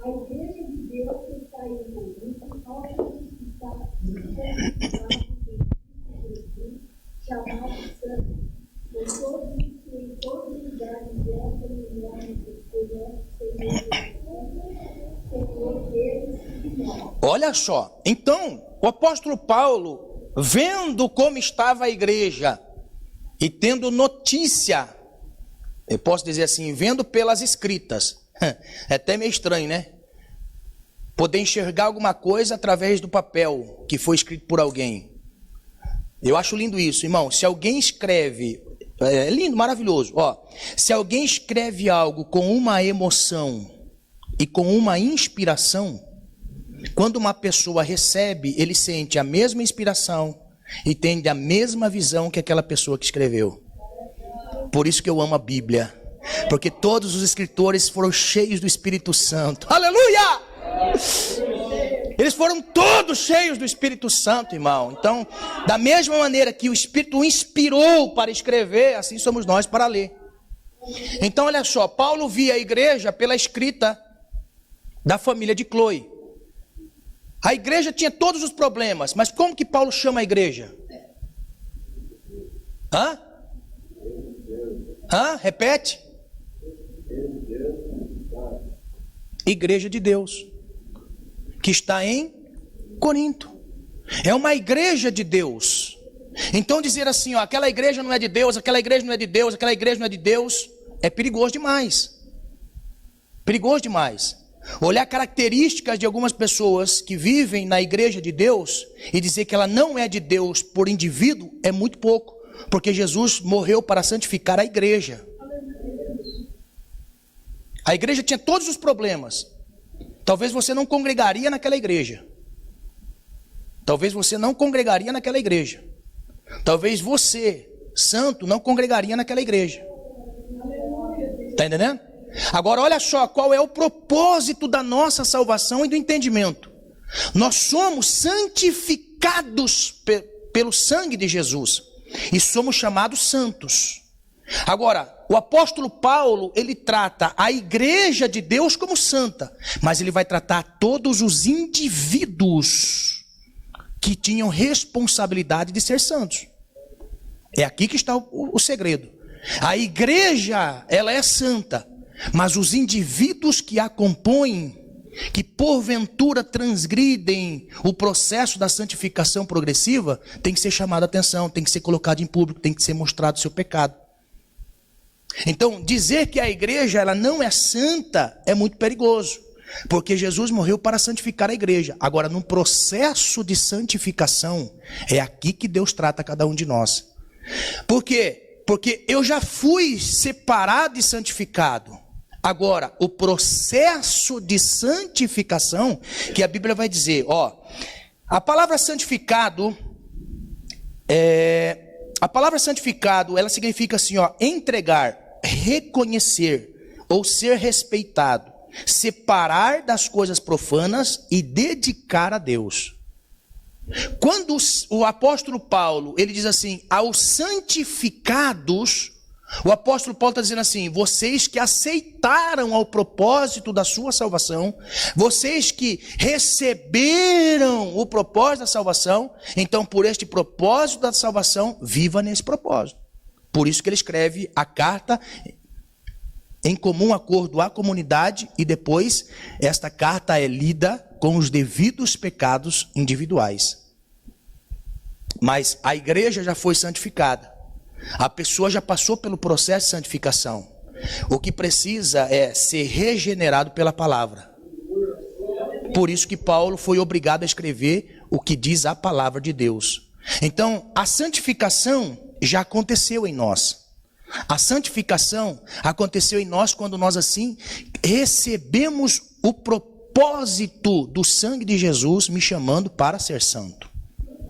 A igreja de Deus que está em Corinto, ao ressuscitar chamado santo, por todos que em todos os lugares dessa unidade Senhor deles e nós. Olha só, então, o apóstolo Paulo, vendo como estava a igreja, e tendo notícia, eu posso dizer assim, vendo pelas escritas, é até meio estranho, né? Poder enxergar alguma coisa através do papel que foi escrito por alguém. Eu acho lindo isso, irmão. Se alguém escreve, é lindo, maravilhoso. Ó, se alguém escreve algo com uma emoção e com uma inspiração, quando uma pessoa recebe, ele sente a mesma inspiração e tem a mesma visão que aquela pessoa que escreveu. Por isso que eu amo a Bíblia. Porque todos os escritores foram cheios do Espírito Santo. Aleluia! Eles foram todos cheios do Espírito Santo, irmão. Então, da mesma maneira que o Espírito o inspirou para escrever, assim somos nós para ler. Então, olha só, Paulo via a igreja pela escrita da família de Cloe. A igreja tinha todos os problemas, mas como que Paulo chama a igreja? Repete. Igreja de Deus, que está em Corinto. É uma igreja de Deus. Então dizer assim, ó, aquela igreja não é de Deus, aquela igreja não é de Deus, aquela igreja não é de Deus, é perigoso demais. Perigoso demais. Olhar características de algumas pessoas que vivem na igreja de Deus e dizer que ela não é de Deus por indivíduo é muito pouco, porque Jesus morreu para santificar a igreja. A igreja tinha todos os problemas. Talvez você não congregaria naquela igreja. Talvez você não congregaria naquela igreja. Talvez você, santo, não congregaria naquela igreja. Está entendendo? Agora olha só qual é o propósito da nossa salvação e do entendimento. Nós somos santificados pelo sangue de Jesus e somos chamados santos. Agora, o apóstolo Paulo, ele trata a igreja de Deus como santa, mas ele vai tratar todos os indivíduos que tinham responsabilidade de ser santos. É aqui que está o segredo. A igreja, ela é santa, mas os indivíduos que a compõem, que porventura transgridem o processo da santificação progressiva, tem que ser chamado a atenção, tem que ser colocado em público, tem que ser mostrado o seu pecado. Então, dizer que a igreja ela não é santa é muito perigoso, porque Jesus morreu para santificar a igreja. Agora, no processo de santificação, é aqui que Deus trata cada um de nós. Por quê? Porque eu já fui separado e santificado. Agora, o processo de santificação, que a Bíblia vai dizer, ó, a palavra santificado, ela significa assim, ó, entregar, reconhecer ou ser respeitado, separar das coisas profanas e dedicar a Deus. Quando o apóstolo Paulo, ele diz assim, aos santificados, o apóstolo Paulo está dizendo assim, vocês que aceitaram ao propósito da sua salvação, vocês que receberam o propósito da salvação, então por este propósito da salvação, viva nesse propósito. Por isso que ele escreve a carta em comum acordo à comunidade e depois esta carta é lida com os devidos pecados individuais. Mas a igreja já foi santificada. A pessoa já passou pelo processo de santificação. O que precisa é ser regenerado pela palavra. Por isso que Paulo foi obrigado a escrever o que diz a palavra de Deus. Então, a santificação já aconteceu em nós. A santificação aconteceu em nós quando nós assim recebemos o propósito do sangue de Jesus me chamando para ser santo.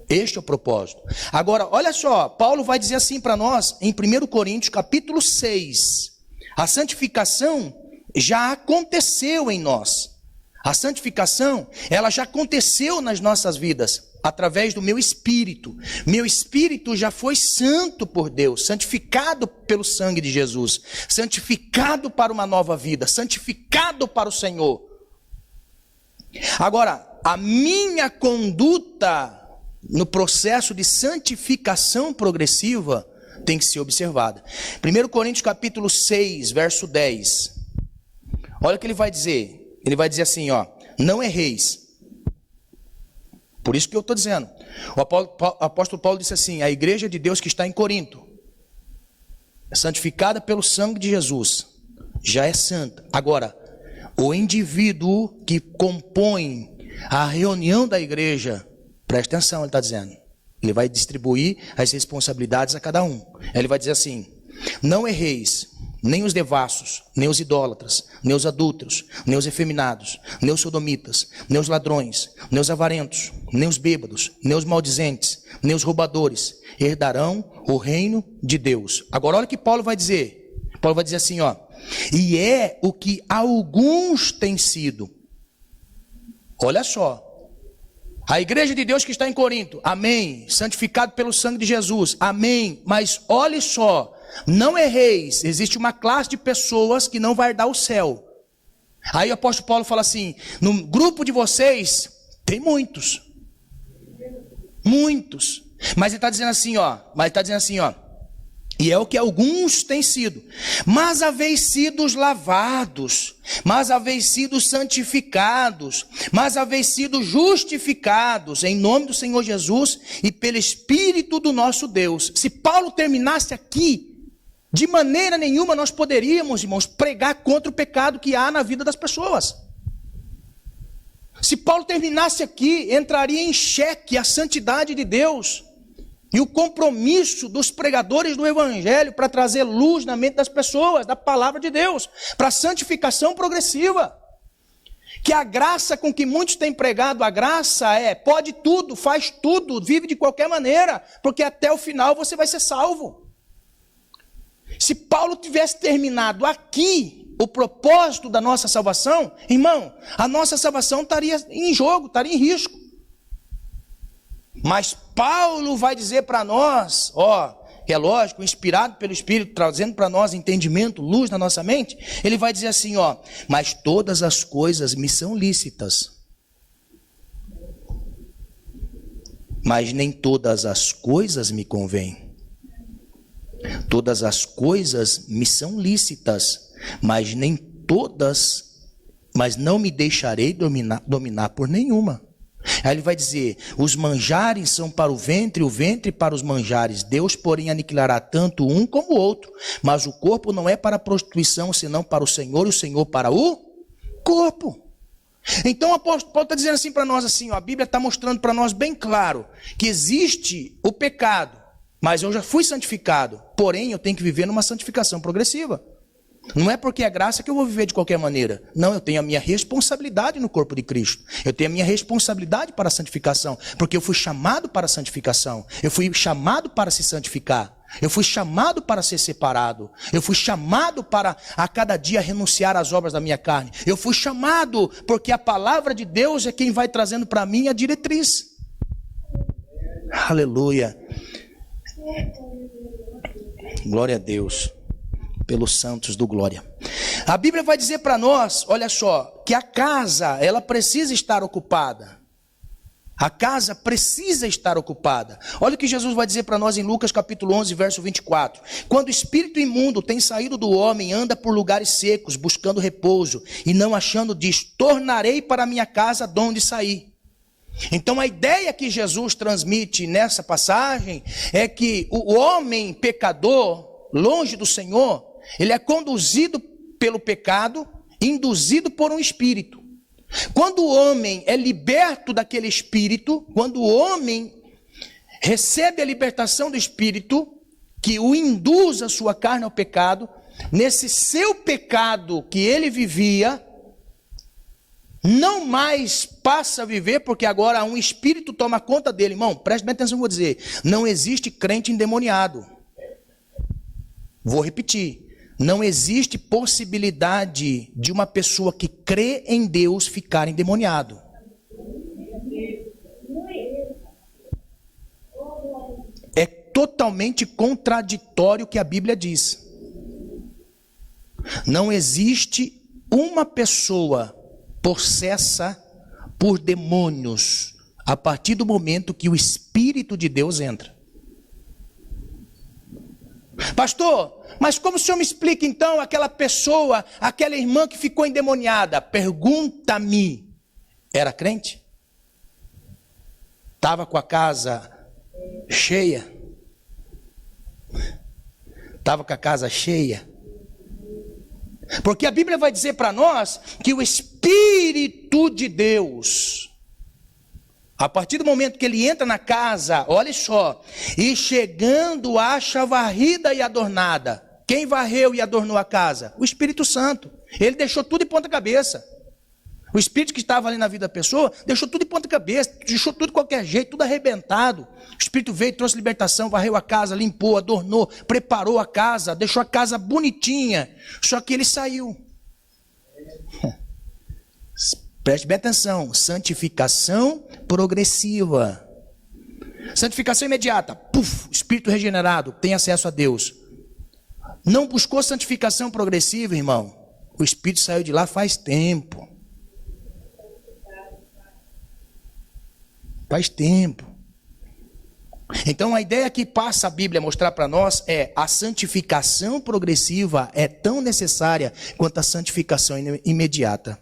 Este é o propósito. Agora, olha só, Paulo vai dizer assim para nós em 1 Coríntios capítulo 6. A santificação já aconteceu em nós. A santificação, ela já aconteceu nas nossas vidas, através do meu espírito. Meu espírito já foi santo por Deus, santificado pelo sangue de Jesus, santificado para uma nova vida, santificado para o Senhor. Agora, a minha conduta no processo de santificação progressiva tem que ser observada. 1 Coríntios capítulo 6, verso 10. Olha o que ele vai dizer. Ele vai dizer assim, ó, não erreis. Por isso que eu estou dizendo. O apóstolo Paulo disse assim, a igreja de Deus que está em Corinto é santificada pelo sangue de Jesus, já é santa. Agora, o indivíduo que compõe a reunião da igreja, presta atenção, ele está dizendo. Ele vai distribuir as responsabilidades a cada um. Ele vai dizer assim, não erreis, nem os devassos, nem os idólatras, nem os adúlteros, nem os efeminados, nem os sodomitas, nem os ladrões, nem os avarentos, nem os bêbados, nem os maldizentes, nem os roubadores, herdarão o reino de Deus. Agora olha o que Paulo vai dizer. Paulo vai dizer assim, ó, e é o que alguns têm sido. Olha só. A igreja de Deus que está em Corinto, amém, santificado pelo sangue de Jesus, amém, mas olhe só, não erreis, existe uma classe de pessoas que não vai herdar o céu. Aí o apóstolo Paulo fala assim, no grupo de vocês, tem muitos, mas ele está dizendo assim, ó, E é o que alguns têm sido. Mas haveis sido lavados, mas haveis sido santificados, mas haveis sido justificados em nome do Senhor Jesus e pelo Espírito do nosso Deus. Se Paulo terminasse aqui, de maneira nenhuma nós poderíamos, irmãos, pregar contra o pecado que há na vida das pessoas. Se Paulo terminasse aqui, entraria em xeque a santidade de Deus e o compromisso dos pregadores do Evangelho para trazer luz na mente das pessoas, da palavra de Deus, para a santificação progressiva. Que a graça com que muitos têm pregado, a graça pode tudo, faz tudo, vive de qualquer maneira, porque até o final você vai ser salvo. Se Paulo tivesse terminado aqui o propósito da nossa salvação, irmão, a nossa salvação estaria em jogo, estaria em risco. Mas Paulo vai dizer para nós, que é lógico, inspirado pelo Espírito, trazendo para nós entendimento, luz na nossa mente, ele vai dizer assim, mas todas as coisas me são lícitas, mas nem todas as coisas me convêm. Todas as coisas me são lícitas, mas nem todas, mas não me deixarei dominar por nenhuma. Aí ele vai dizer, os manjares são para o ventre para os manjares. Deus, porém, aniquilará tanto um como o outro. Mas o corpo não é para a prostituição, senão para o Senhor, e o Senhor para o corpo. Então o apóstolo Paulo está dizendo assim para nós, assim, a Bíblia está mostrando para nós bem claro, que existe o pecado, mas eu já fui santificado, porém eu tenho que viver numa santificação progressiva. Não é porque é graça que eu vou viver de qualquer maneira. Não, eu tenho a minha responsabilidade no corpo de Cristo. Eu tenho a minha responsabilidade para a santificação. Porque eu fui chamado para a santificação. Eu fui chamado para se santificar. Eu fui chamado para ser separado. Eu fui chamado para a cada dia renunciar às obras da minha carne. Eu fui chamado porque a palavra de Deus é quem vai trazendo para mim a diretriz. Aleluia. Glória a Deus. Pelos santos do glória. A Bíblia vai dizer para nós, olha só, que a casa, ela precisa estar ocupada. A casa precisa estar ocupada. Olha o que Jesus vai dizer para nós em Lucas capítulo 11, verso 24. Quando o espírito imundo tem saído do homem, anda por lugares secos, buscando repouso, e não achando, diz, tornarei para a minha casa de onde saí. Então a ideia que Jesus transmite nessa passagem é que o homem pecador, longe do Senhor, ele é conduzido pelo pecado, induzido por um espírito. Quando o homem é liberto daquele espírito, quando o homem recebe a libertação do espírito, que o induz a sua carne ao pecado, nesse seu pecado que ele vivia, não mais passa a viver, porque agora um espírito toma conta dele. Irmão, preste bem atenção no que eu vou dizer. Não existe crente endemoniado. Vou repetir. Não existe possibilidade de uma pessoa que crê em Deus ficar endemoniado. É totalmente contraditório o que a Bíblia diz. Não existe uma pessoa possessa por demônios a partir do momento que o Espírito de Deus entra. Pastor, mas como o senhor me explica então aquela pessoa, aquela irmã que ficou endemoniada? Pergunta-me, era crente? Estava com a casa cheia? Estava com a casa cheia? Porque a Bíblia vai dizer para nós que o Espírito de Deus, a partir do momento que ele entra na casa, olha só, e chegando acha varrida e adornada. Quem varreu e adornou a casa? O Espírito Santo. Ele deixou tudo de ponta cabeça. O Espírito que estava ali na vida da pessoa, deixou tudo de ponta cabeça, deixou tudo de qualquer jeito, tudo arrebentado. O Espírito veio, trouxe libertação, varreu a casa, limpou, adornou, preparou a casa, deixou a casa bonitinha. Só que ele saiu. Preste bem atenção, santificação progressiva. Santificação imediata, puf, espírito regenerado, tem acesso a Deus. Não buscou santificação progressiva, irmão? O espírito saiu de lá faz tempo. Faz tempo. Então a ideia que passa a Bíblia a mostrar para nós é a santificação progressiva é tão necessária quanto a santificação imediata.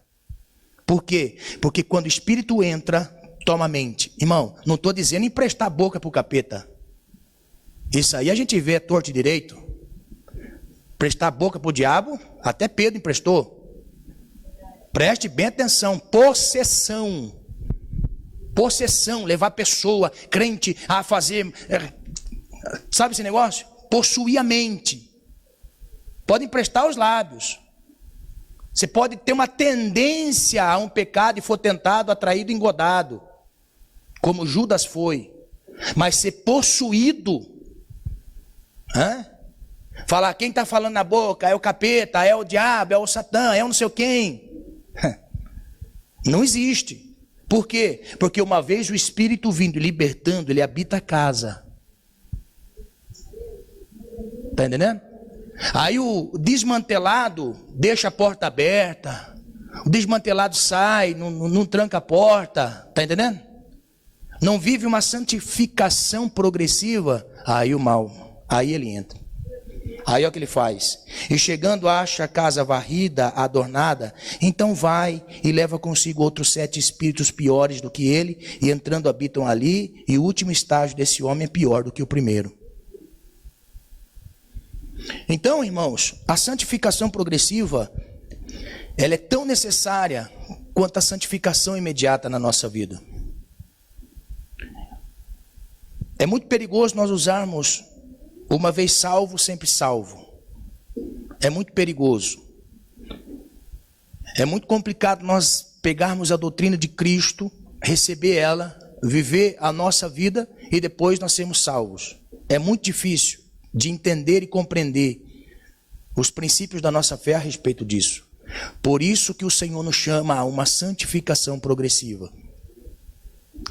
Por quê? Porque quando o Espírito entra, toma a mente. Irmão, não estou dizendo emprestar a boca para o capeta. Isso aí a gente vê torto e direito. Prestar a boca para o diabo, até Pedro emprestou. Preste bem atenção, possessão. Possessão, levar a pessoa, crente, a fazer, sabe esse negócio? Possuir a mente. Pode emprestar os lábios. Você pode ter uma tendência a um pecado e for tentado, atraído, engodado, como Judas foi. Mas ser possuído, falar quem está falando na boca é o capeta, é o diabo, é o Satã, é o não sei quem. Não existe. Por quê? Porque uma vez o Espírito vindo e libertando, ele habita a casa. Está entendendo? Aí o desmantelado deixa a porta aberta. O desmantelado sai, não tranca a porta. Está entendendo? Não vive uma santificação progressiva. Aí o mal, aí ele entra. Aí é o que ele faz. E chegando acha a casa varrida, adornada, então vai e leva consigo outros 7 espíritos piores do que ele, e entrando habitam ali, e o último estágio desse homem é pior do que o primeiro. Então, irmãos, a santificação progressiva, ela é tão necessária quanto a santificação imediata na nossa vida. É muito perigoso nós usarmos uma vez salvo, sempre salvo. É muito perigoso. É muito complicado nós pegarmos a doutrina de Cristo, receber ela, viver a nossa vida e depois nós sermos salvos. É muito difícil de entender e compreender os princípios da nossa fé a respeito disso. Por isso que o Senhor nos chama a uma santificação progressiva.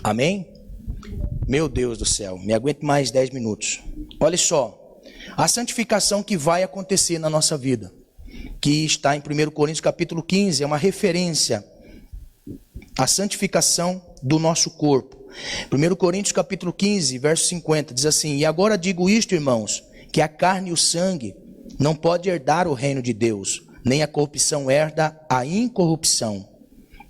Amém? Meu Deus do céu, me aguente mais 10 minutos. Olha só, a santificação que vai acontecer na nossa vida, que está em 1 Coríntios capítulo 15, é uma referência à santificação do nosso corpo. 1 Coríntios capítulo 15, verso 50, diz assim: e agora digo isto, irmãos, que a carne e o sangue não pode herdar o reino de Deus, nem a corrupção herda a incorrupção.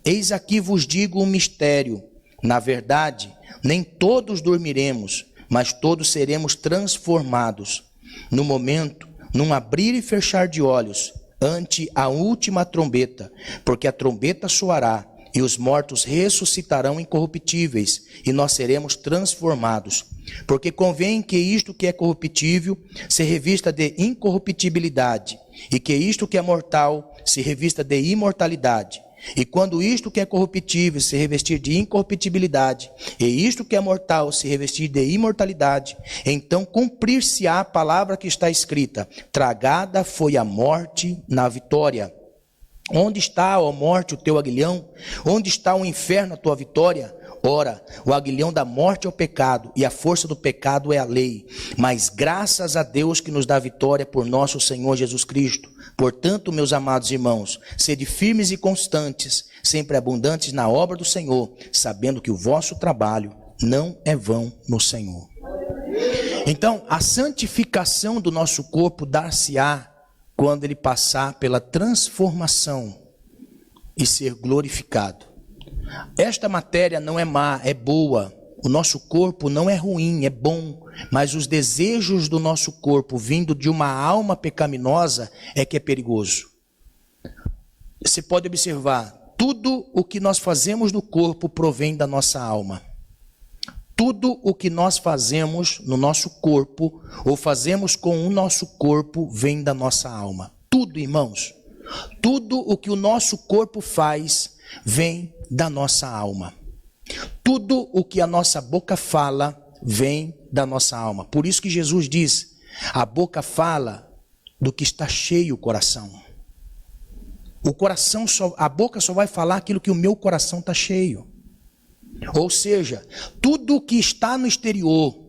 Eis aqui vos digo um mistério, na verdade, nem todos dormiremos, mas todos seremos transformados, no momento, num abrir e fechar de olhos, ante a última trombeta, porque a trombeta soará, e os mortos ressuscitarão incorruptíveis, e nós seremos transformados. Porque convém que isto que é corruptível se revista de incorruptibilidade, e que isto que é mortal se revista de imortalidade. E quando isto que é corruptível se revestir de incorruptibilidade, e isto que é mortal se revestir de imortalidade, então cumprir-se-á a palavra que está escrita: tragada foi a morte na vitória. Onde está, ó morte, o teu aguilhão? Onde está o inferno, a tua vitória? Ora, o aguilhão da morte é o pecado, e a força do pecado é a lei. Mas graças a Deus que nos dá vitória por nosso Senhor Jesus Cristo. Portanto, meus amados irmãos, sede firmes e constantes, sempre abundantes na obra do Senhor, sabendo que o vosso trabalho não é vão no Senhor. Então, a santificação do nosso corpo dar-se-á quando ele passar pela transformação e ser glorificado. Esta matéria não é má, é boa. O nosso corpo não é ruim, é bom. Mas os desejos do nosso corpo vindo de uma alma pecaminosa é que é perigoso. Você pode observar, tudo o que nós fazemos no corpo provém da nossa alma. Tudo o que nós fazemos no nosso corpo, ou fazemos com o nosso corpo, vem da nossa alma. Tudo, irmãos. Tudo o que o nosso corpo faz, vem da nossa alma. Tudo o que a nossa boca fala, vem da nossa alma. Por isso que Jesus diz, a boca fala do que está cheio o coração. O coração a boca só vai falar aquilo que o meu coração está cheio. Ou seja, tudo que está no exterior,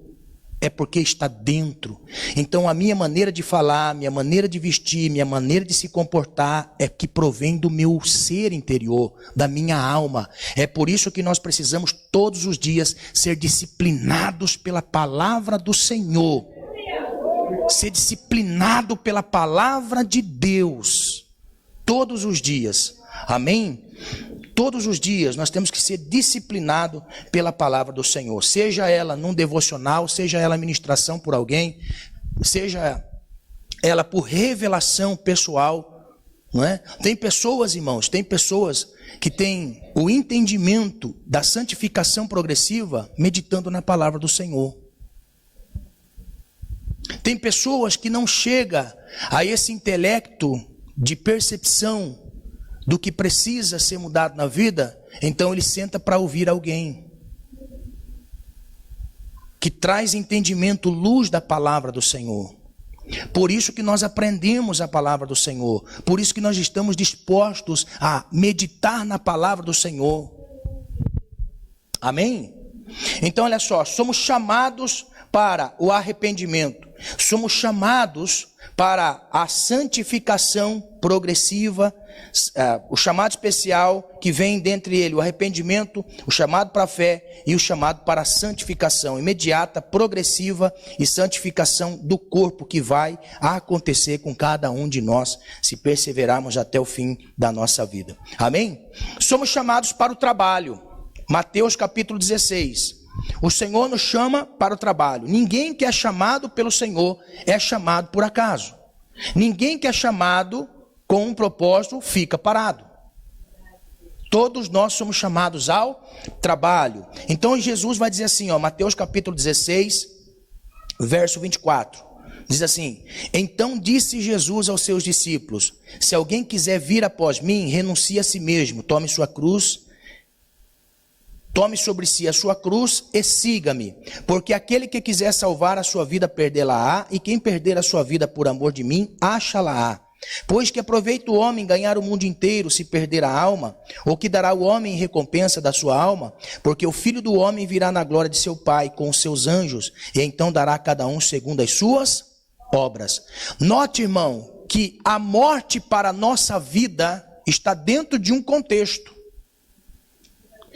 é porque está dentro. Então a minha maneira de falar, minha maneira de vestir, minha maneira de se comportar é que provém do meu ser interior, da minha alma. É por isso que nós precisamos todos os dias ser disciplinados pela palavra do Senhor. Ser disciplinado pela palavra de Deus. Todos os dias. Amém? Todos os dias nós temos que ser disciplinados pela palavra do Senhor. Seja ela num devocional, seja ela ministração por alguém, seja ela por revelação pessoal, não é? Tem pessoas, irmãos, tem pessoas que têm o entendimento da santificação progressiva meditando na palavra do Senhor. Tem pessoas que não chegam a esse intelecto de percepção do que precisa ser mudado na vida, então ele senta para ouvir alguém que traz entendimento, luz da palavra do Senhor. Por isso que nós aprendemos a palavra do Senhor, por isso que nós estamos dispostos a meditar na palavra do Senhor. Amém? Então olha só, somos chamados para o arrependimento, somos chamados para a santificação progressiva, o chamado especial que vem dentre ele, o arrependimento, o chamado para a fé e o chamado para a santificação imediata, progressiva e santificação do corpo que vai acontecer com cada um de nós, se perseverarmos até o fim da nossa vida. Amém? Somos chamados para o trabalho. Mateus capítulo 16. O Senhor nos chama para o trabalho. Ninguém que é chamado pelo Senhor é chamado por acaso. Ninguém que é chamado com um propósito fica parado. Todos nós somos chamados ao trabalho. Então Jesus vai dizer assim, Mateus capítulo 16, verso 24. Diz assim: então disse Jesus aos seus discípulos: se alguém quiser vir após mim, renuncie a si mesmo, tome sobre si a sua cruz e siga-me. Porque aquele que quiser salvar a sua vida, perdê-la-á, e quem perder a sua vida por amor de mim, acha-la-á. Pois que aproveita o homem ganhar o mundo inteiro se perder a alma? Ou que dará o homem em recompensa da sua alma? Porque o Filho do Homem virá na glória de seu Pai com os seus anjos, e então dará a cada um segundo as suas obras. Note, irmão, que a morte para a nossa vida está dentro de um contexto.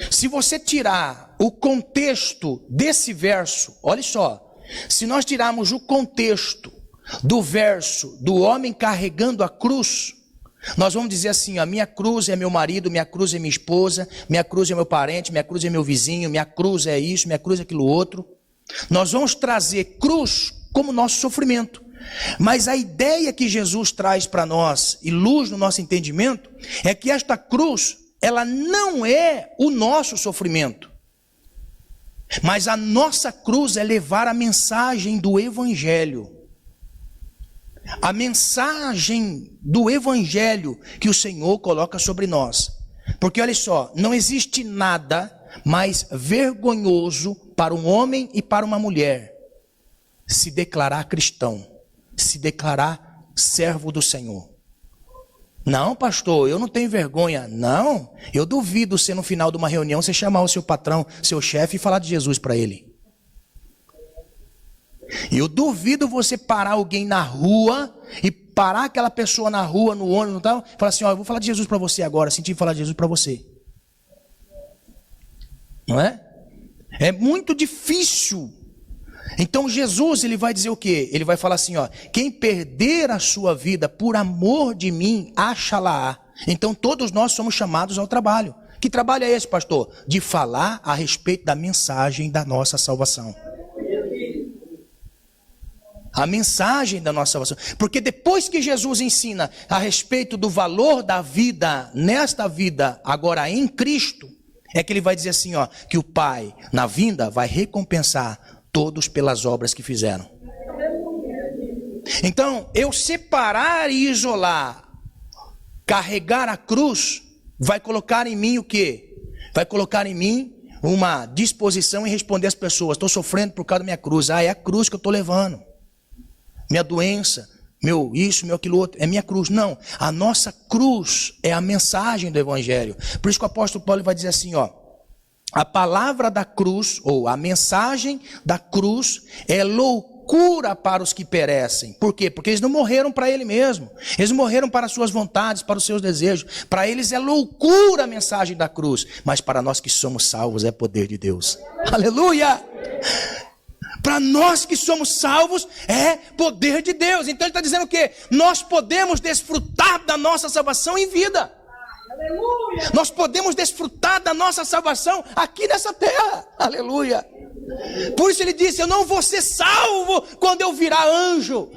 Se você tirar o contexto desse verso, olha só, se nós tirarmos o contexto do verso do homem carregando a cruz, nós vamos dizer assim, a minha cruz é meu marido, minha cruz é minha esposa, minha cruz é meu parente, minha cruz é meu vizinho, minha cruz é isso, minha cruz é aquilo outro. Nós vamos trazer cruz como nosso sofrimento. Mas a ideia que Jesus traz para nós, e luz no nosso entendimento, é que esta cruz, ela não é o nosso sofrimento. Mas a nossa cruz é levar a mensagem do Evangelho. A mensagem do Evangelho que o Senhor coloca sobre nós. Porque olha só, não existe nada mais vergonhoso para um homem e para uma mulher se declarar cristão, se declarar servo do Senhor. Não, pastor, eu não tenho vergonha. Não, eu duvido você no final de uma reunião, você chamar o seu patrão, seu chefe e falar de Jesus para ele. Eu duvido você parar alguém na rua e parar aquela pessoa na rua, no ônibus, e falar assim, eu vou falar de Jesus para você agora, senti falar de Jesus para você. Não é? É muito difícil. Então Jesus, ele vai dizer o quê? Ele vai falar assim, quem perder a sua vida por amor de mim, acha-la-á. Então todos nós somos chamados ao trabalho. Que trabalho é esse, pastor? De falar a respeito da mensagem da nossa salvação. A mensagem da nossa salvação. Porque depois que Jesus ensina a respeito do valor da vida, nesta vida, agora em Cristo, é que ele vai dizer assim, que o Pai, na vinda, vai recompensar todos pelas obras que fizeram. Então, eu separar e isolar, carregar a cruz, vai colocar em mim o quê? Vai colocar em mim uma disposição em responder às pessoas. Estou sofrendo por causa da minha cruz. É a cruz que eu estou levando. Minha doença, meu isso, meu aquilo outro, é minha cruz. Não, a nossa cruz é a mensagem do Evangelho. Por isso que o apóstolo Paulo vai dizer assim, a palavra da cruz, ou a mensagem da cruz, é loucura para os que perecem. Por quê? Porque eles não morreram para ele mesmo. Eles morreram para as suas vontades, para os seus desejos. Para eles é loucura a mensagem da cruz. Mas para nós que somos salvos é poder de Deus. Aleluia! Para nós que somos salvos é poder de Deus. Então ele está dizendo o quê? Nós podemos desfrutar da nossa salvação em vida. Aleluia. Nós podemos desfrutar da nossa salvação aqui nessa terra. Aleluia. Por isso ele disse, eu não vou ser salvo quando eu virar anjo.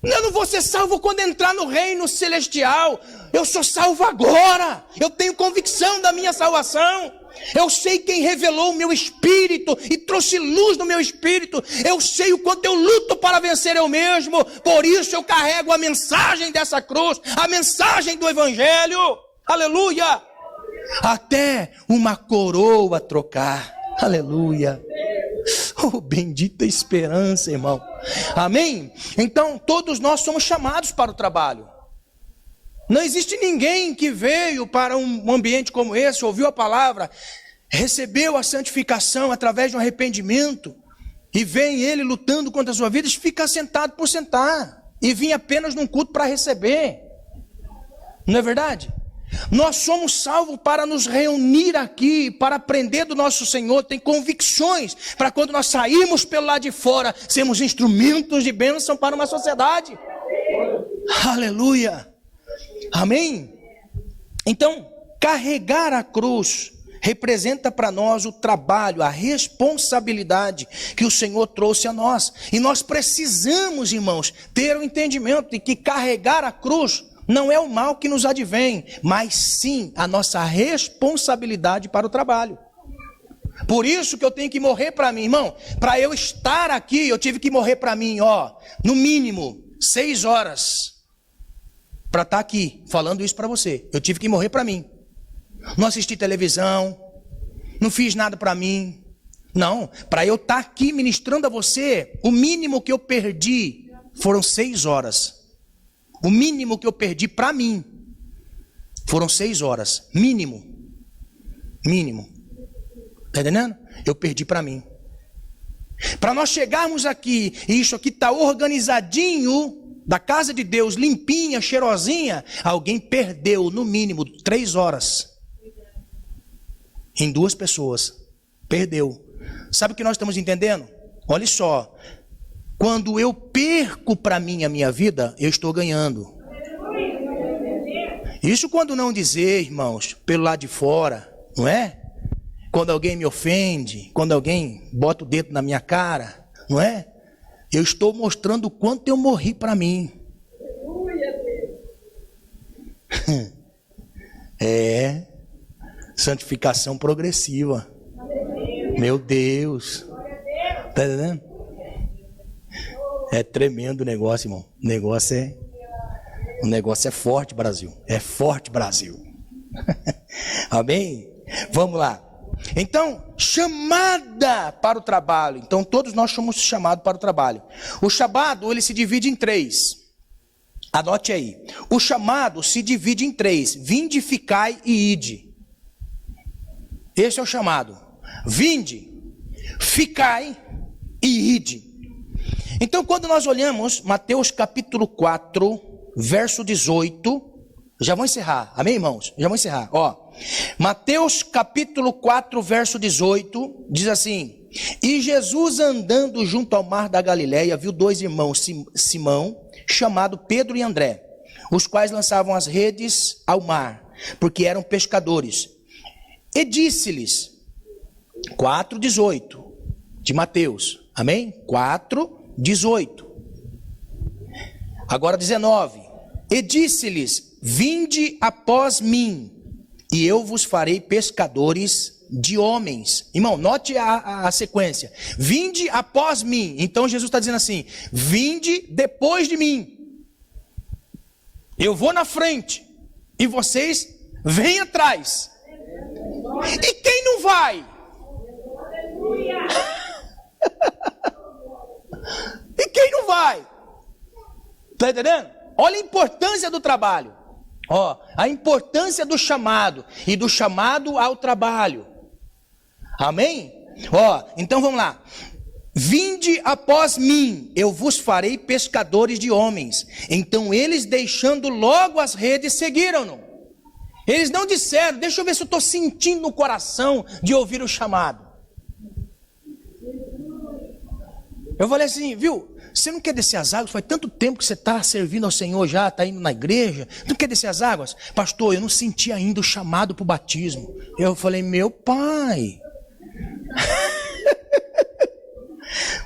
Eu não vou ser salvo quando entrar no reino celestial. Eu sou salvo agora. Eu tenho convicção da minha salvação. Eu sei quem revelou o meu espírito e trouxe luz no meu espírito. Eu sei o quanto eu luto para vencer eu mesmo. Por isso eu carrego a mensagem dessa cruz, a mensagem do evangelho. Aleluia! Até uma coroa trocar. Aleluia! Oh, bendita esperança, irmão. Amém? Então todos nós somos chamados para o trabalho. Não existe ninguém que veio para um ambiente como esse, ouviu a palavra, recebeu a santificação através de um arrependimento, e vem ele lutando contra a sua vida, e fica sentado por sentar, e vem apenas num culto para receber. Não é verdade? Nós somos salvos para nos reunir aqui, para aprender do nosso Senhor, tem convicções, para quando nós sairmos pelo lado de fora, sermos instrumentos de bênção para uma sociedade. Aleluia! Amém? Então, carregar a cruz representa para nós o trabalho, a responsabilidade que o Senhor trouxe a nós. E nós precisamos, irmãos, ter o entendimento de que carregar a cruz não é o mal que nos advém, mas sim a nossa responsabilidade para o trabalho. Por isso que eu tenho que morrer para mim, irmão. Para eu estar aqui, eu tive que morrer para mim, no mínimo 6 horas. Para estar aqui, falando isso para você. Eu tive que morrer para mim. Não assisti televisão, não fiz nada para mim. Não, para eu estar aqui ministrando a você, o mínimo que eu perdi foram 6 horas. O mínimo que eu perdi para mim foram 6 horas. Mínimo. Está entendendo? Eu perdi para mim. Para nós chegarmos aqui, e isso aqui está organizadinho, da casa de Deus, limpinha, cheirosinha, alguém perdeu no mínimo 3 horas. Em 2 pessoas. Perdeu. Sabe o que nós estamos entendendo? Olha só. Quando eu perco para mim a minha vida, eu estou ganhando. Isso quando não dizer, irmãos, pelo lado de fora, não é? Quando alguém me ofende, quando alguém bota o dedo na minha cara, não é? Eu estou mostrando o quanto eu morri para mim. É, santificação progressiva. Meu Deus. Está entendendo? É tremendo o negócio, irmão. O negócio é forte, Brasil. É forte, Brasil. Amém? Vamos lá. Então, chamada para o trabalho. Então, todos nós somos chamados para o trabalho. O chamado, ele se divide em 3. Anote aí. O chamado se divide em 3. Vinde, ficai e ide. Esse é o chamado. Vinde, ficai e ide. Então, quando nós olhamos Mateus capítulo 4, verso 18... Já vou encerrar, amém, irmãos? Já vou encerrar, Mateus capítulo 4, verso 18, diz assim: E Jesus andando junto ao mar da Galileia, viu 2 irmãos, Simão, chamado Pedro e André, os quais lançavam as redes ao mar, porque eram pescadores. E disse-lhes, 4:18 de Mateus, amém? 4:18. Agora 19. E disse-lhes, vinde após mim, e eu vos farei pescadores de homens. Irmão, note a sequência. Vinde após mim. Então Jesus está dizendo assim, vinde depois de mim. Eu vou na frente, e vocês vêm atrás. E quem não vai? E quem não vai? Está entendendo? Olha a importância do trabalho. Ó, a importância do chamado e do chamado ao trabalho. Amém? Ó, então vamos lá. Vinde após mim, eu vos farei pescadores de homens. Então eles, deixando logo as redes, seguiram-no. Eles não disseram, deixa eu ver se eu estou sentindo no coração de ouvir o chamado. Eu falei assim, viu? Você não quer descer as águas? Faz tanto tempo que você está servindo ao Senhor já, está indo na igreja. Não quer descer as águas? Pastor, eu não senti ainda o chamado para o batismo. Eu falei, meu pai.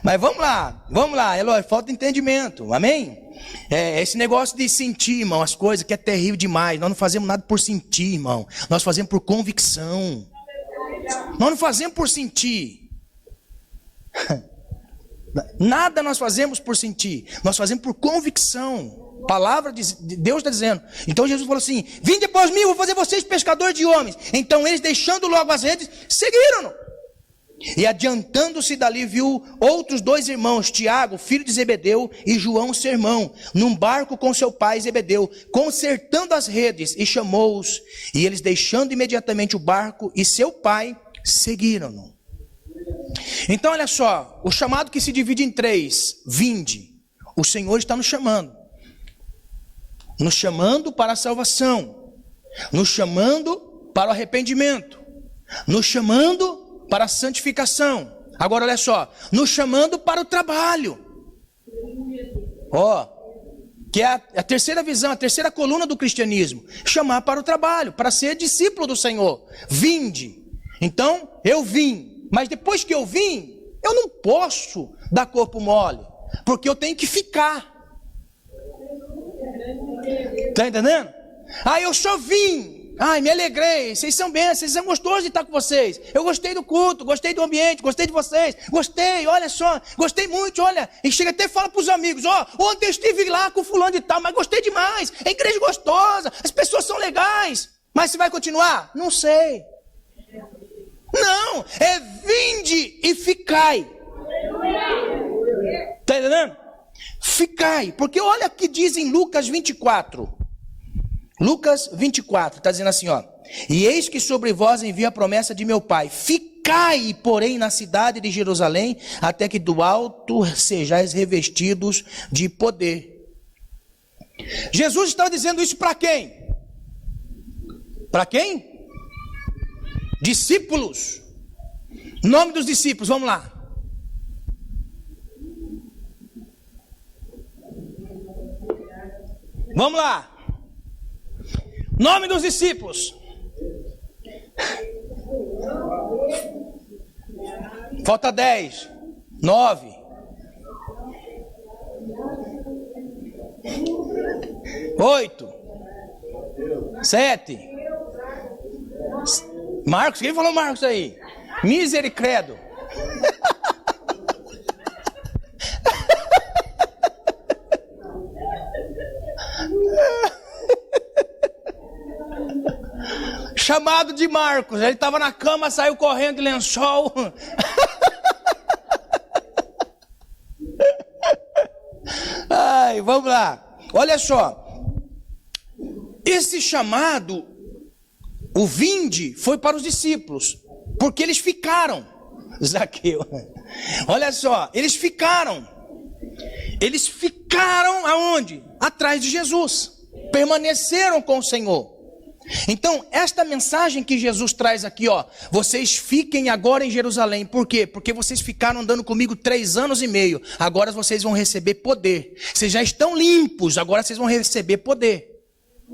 Mas vamos lá, Eloy, falta entendimento, amém? Esse negócio de sentir, irmão, as coisas que é terrível demais. Nós não fazemos nada por sentir, irmão. Nós fazemos por convicção. Nós não fazemos por sentir. Nada nós fazemos por sentir, nós fazemos por convicção. Palavra de Deus está dizendo. Então Jesus falou assim: vinde após mim, eu vou fazer vocês pescadores de homens. Então eles, deixando logo as redes, seguiram-no. E adiantando-se dali, viu outros 2 irmãos, Tiago, filho de Zebedeu, e João, seu irmão, num barco com seu pai Zebedeu, consertando as redes, e chamou-os. E eles, deixando imediatamente o barco e seu pai, seguiram-no. Então olha só, o chamado que se divide em 3, vinde. O Senhor está nos chamando para a salvação, nos chamando para o arrependimento, nos chamando para a santificação. Agora olha só, nos chamando para o trabalho. Ó, que é a terceira visão, a terceira coluna do cristianismo, chamar para o trabalho, para ser discípulo do Senhor. Vinde. Então, eu vim. Mas depois que eu vim, eu não posso dar corpo mole, porque eu tenho que ficar. Está entendendo? Eu só vim. Me alegrei. Vocês são bem, vocês são gostosos de estar com vocês. Eu gostei do culto, gostei do ambiente, gostei de vocês. Gostei, olha só, gostei muito, olha. E chega até e fala para os amigos: ontem eu estive lá com fulano e tal, mas gostei demais. A igreja gostosa, as pessoas são legais. Mas se vai continuar? Não sei. Não, é vinde e ficai. Está entendendo? Ficai, porque olha o que diz em Lucas 24. Lucas 24, está dizendo assim, ó: e eis que sobre vós envio a promessa de meu Pai. Ficai, porém, na cidade de Jerusalém, até que do alto sejais revestidos de poder. Jesus estava dizendo isso para quem? Para quem? Discípulos. Nome dos discípulos, vamos lá. Vamos lá. Nome dos discípulos. Falta 10, 9, 8, 7. Marcos, quem falou Marcos aí? Misericredo. Chamado de Marcos, ele estava na cama, saiu correndo de lençol. Vamos lá. Olha só. Esse chamado, o vinde, foi para os discípulos, porque eles ficaram. Zaqueu. Olha só, eles ficaram. Eles ficaram aonde? Atrás de Jesus. Permaneceram com o Senhor. Então, esta mensagem que Jesus traz aqui, ó: vocês fiquem agora em Jerusalém. Por quê? Porque vocês ficaram andando comigo 3 anos e meio. Agora vocês vão receber poder. Vocês já estão limpos, agora vocês vão receber poder.